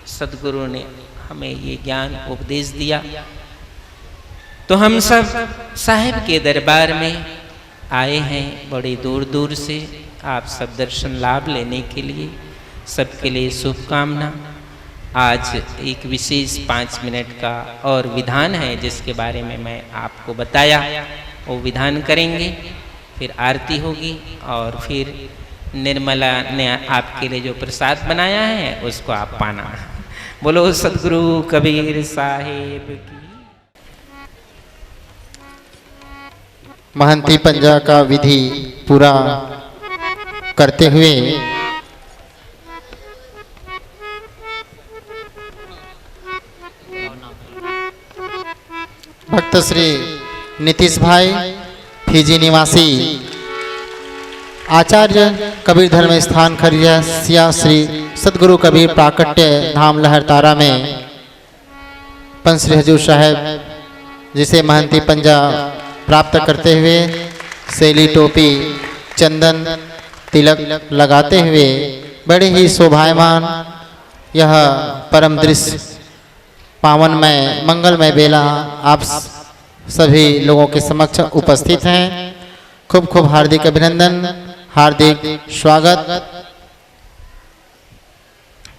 Speaker 4: सदगुरु ने हमें ये ज्ञान उपदेश दिया, तो हम सब साहिब के दरबार में आए हैं बड़े दूर दूर से, आप सब दर्शन लाभ लेने के लिए, सबके लिए शुभकामना। आज एक विशेष 5 मिनट का और विधान है जिसके बारे में मैं आपको बताया, वो विधान करेंगे, फिर आरती होगी और फिर निर्मला ने आपके लिए जो प्रसाद बनाया है उसको आप पाना। बोलो सदगुरु कबीर साहिब की।
Speaker 1: महंती पंजा का विधि पूरा करते हुए भक्त श्री नीतीश भाई फिजी निवासी आचार्य कबीर धर्म स्थान खरिया श्री सदगुरु कबीर प्राकट्य धाम लहरतारा में पंच श्री हजूर साहब जिसे महंती पंजा प्राप्त करते हुए शैली टोपी चंदन तिलक लगाते हुए बड़े ही शोभायमान यह परम दृश्य पावनमय मंगलमय बेला आप सभी लोगों के समक्ष उपस्थित हैं। खूब खूब हार्दिक अभिनंदन, हार्दिक स्वागत।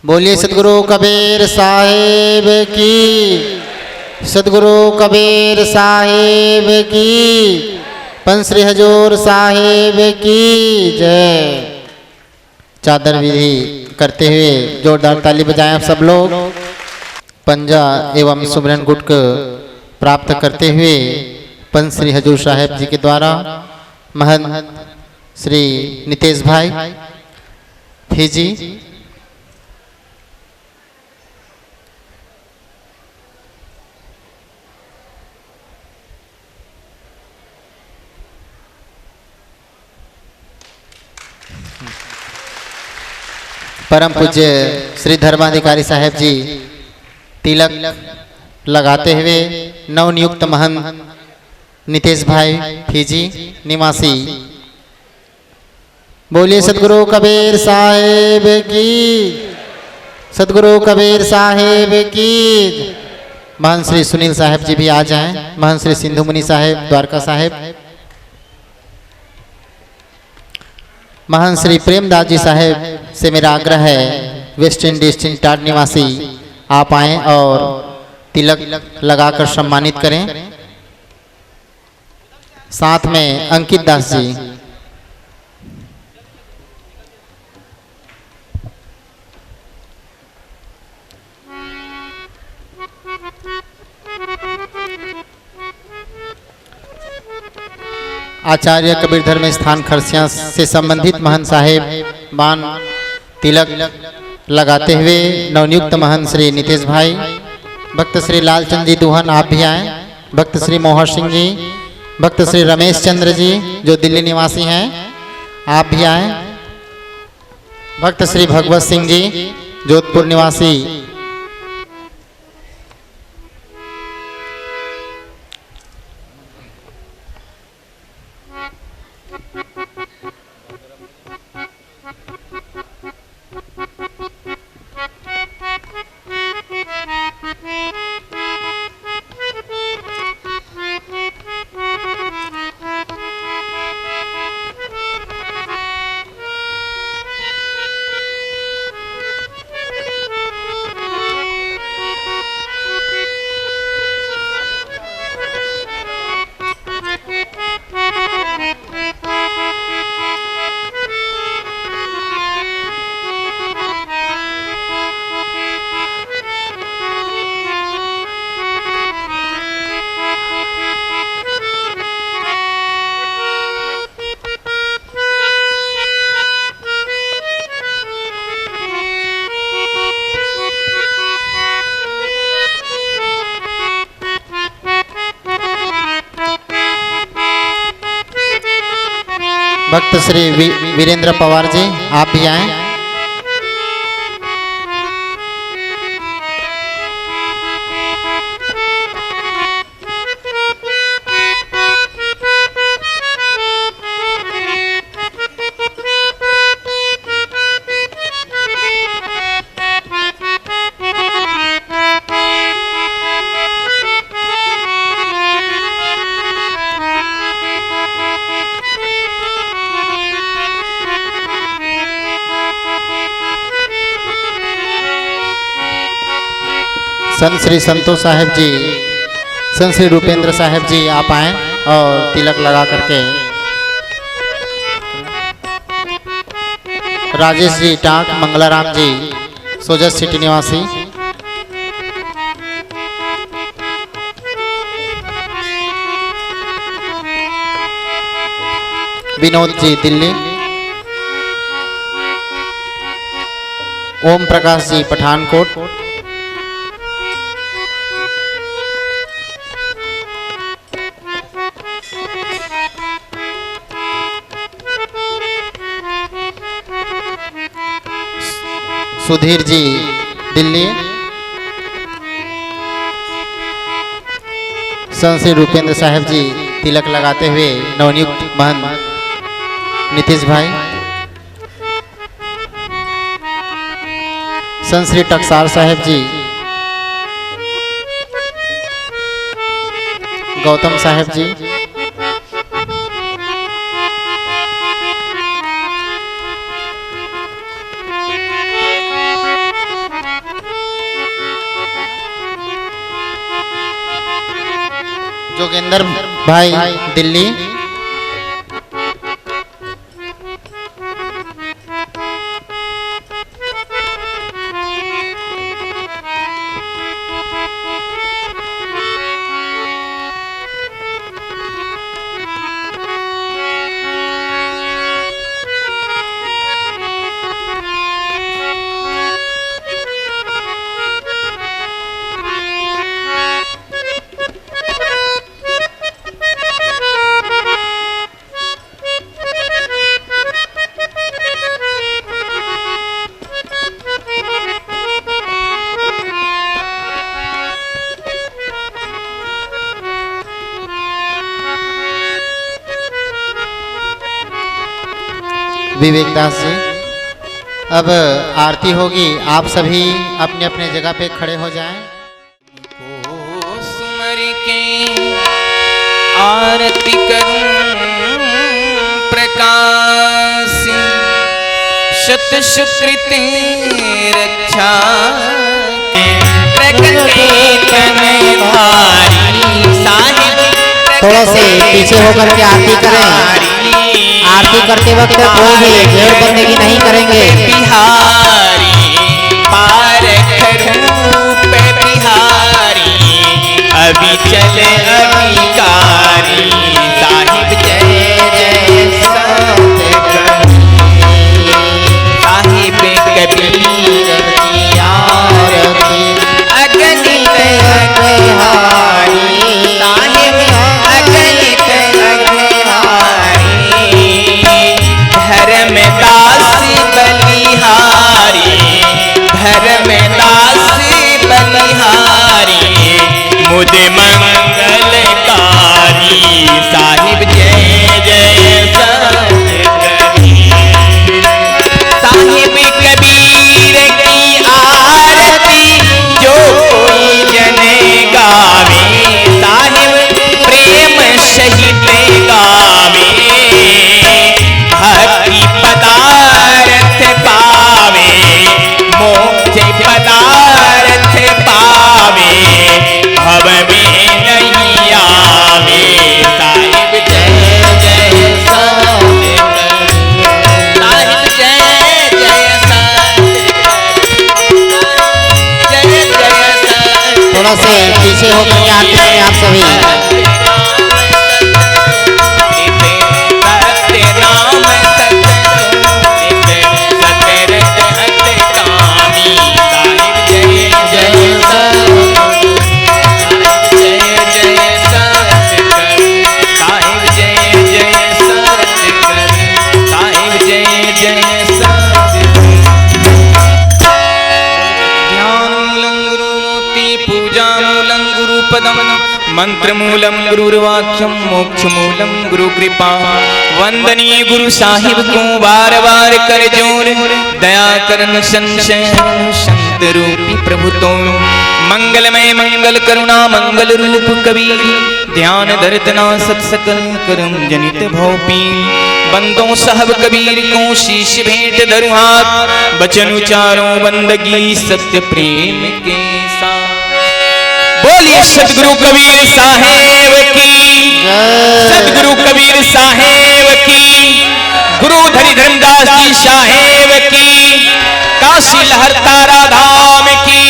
Speaker 1: बोलिए सदगुरु कबीर साहिब की, सदगुरु कबीर साहिब की, पंच श्री हजूर साहिब की जय। चादर विधि करते हुए जोरदार ताली बजाएं आप सब लोग। पंजा एवं सुमरन गुट प्राप्त करते हुए पंच श्री हजूर साहिब जी के द्वारा महंत श्री नीतीश भाई फिजी परम पूज्य श्री धर्माधिकारी साहेब जी तिलक लगाते हुए नवनियुक्त महंत नीतीश भाई फिजी निवासी। बोलिए सदगुरु कबीर साहिब की, सदगुरु कबीर साहिब की। महंत श्री सुनील साहेब जी भी आ जाएं। महंत श्री सिंधु मुनि साहेब द्वारका साहेब, महंत श्री प्रेमदास जी साहेब से मेरा आग्रह है, वेस्ट इंडीज चिंटाड निवासी, आप आएं और तिलक लगाकर सम्मानित करें। साथ में अंकित दास जी, आचार्य कबीर धर्म स्थान खरसिया से संबंधित महंत साहेब बान तिलक लगाते हुए नवनियुक्त महंत श्री नीतीश भाई, भक्त श्री लालचंद जी दुहन आप भी आए, भक्त श्री मोहर सिंह जी, भक्त श्री रमेश चंद्र जी जो दिल्ली निवासी हैं आप भी आए, भक्त श्री भगवत सिंह जी जोधपुर निवासी, भक्त श्री वीरेंद्र पवार जी, आप भी आए। संत श्री संतोष साहेब जी, संत श्री रूपेंद्र साहेब जी, आप आए और तिलक लगा करके। राजेश जी टाक, मंगलाराम जी, सोजस सिटी निवासी। विनोद जी दिल्ली। ओम प्रकाश जी पठानकोट। सुधीर जी दिल्ली। संत श्री रूपेंद्र साहब जी तिलक लगाते हुए नवनियुक्त महंत नीतीश भाई। संत श्री टकसाल साहब जी, गौतम साहब जी, जोगेंद्र भाई दिल्ली। विवेक दास जी, अब आरती होगी, आप सभी अपने अपने जगह पे खड़े हो जाएं।
Speaker 4: सुमर के आरती करूं प्रकाश, शत सुकृति रक्षा, प्रकृति तनधारी साहिब।
Speaker 1: थोड़ा से पीछे होकर के आरती करें। आरती करते वक्त कोई भी घेर बंदगी नहीं करेंगे।
Speaker 4: बिहारी पारख रूप बिहारी, अभी चले अभिकारी साहिब। जय जय साहिब कबीर की आरती, अगणित अग्रहारी साहिब, अगणित अग्रहारी। धर्मदास बलिहारी, धर्मदास बलिहारी, मुझ मंगलकारी।
Speaker 7: मंत्रमूलम गुरुर्वाक्यम मोक्षमूलम गुरु कृपा। वंदनीय गुरु साहिब को बार बार कर जोर, दया करन संशय संत रूपी प्रभु तो। मंगलमय मंगल करुणा मंगल रूप कबीर, ध्यान धरतना सत सकल करम जनित भौपी। बंदों साहब कबीर को शीश भेंट धरु हाथ, बचन उचारो बंदगी सत्य प्रेम के साथ। बोलिए सतगुरु कबीर साहेब की, सतगुरु कबीर साहेब की, गुरु धरी धर्मदास जी साहेब की, काशी लहर तारा धाम की,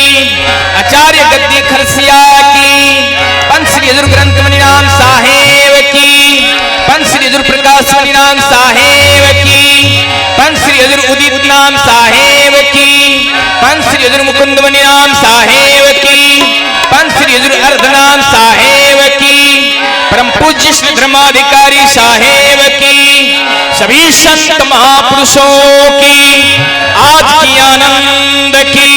Speaker 7: आचार्य गद्दी खरसिया की, पंच श्री हजूर ग्रंथ मणिराम साहेब की, पंच श्री हजूर प्रकाश मणिराम साहेब की, पंच श्री हजूर उदित नाम साहेब की, पंच श्री हजूर मुकुंद मणिराम साहेब की, पंच श्री हजूर अर्धनाम साहेब की, परम पूज्य श्री धर्माधिकारी साहेब की, सभी संत महापुरुषों की आज की आनंद की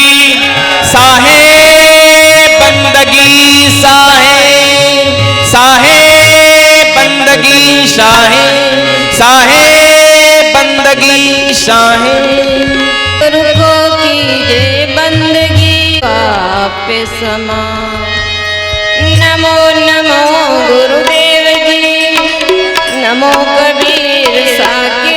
Speaker 7: साहेब बंदगी साहेब साहेब बंदगी साहेब साहेब बंदगी साहेब।
Speaker 8: को कीजे बंदगी आप समा। नमो नमो गुरुदेव जी, नमो कबीर साकी।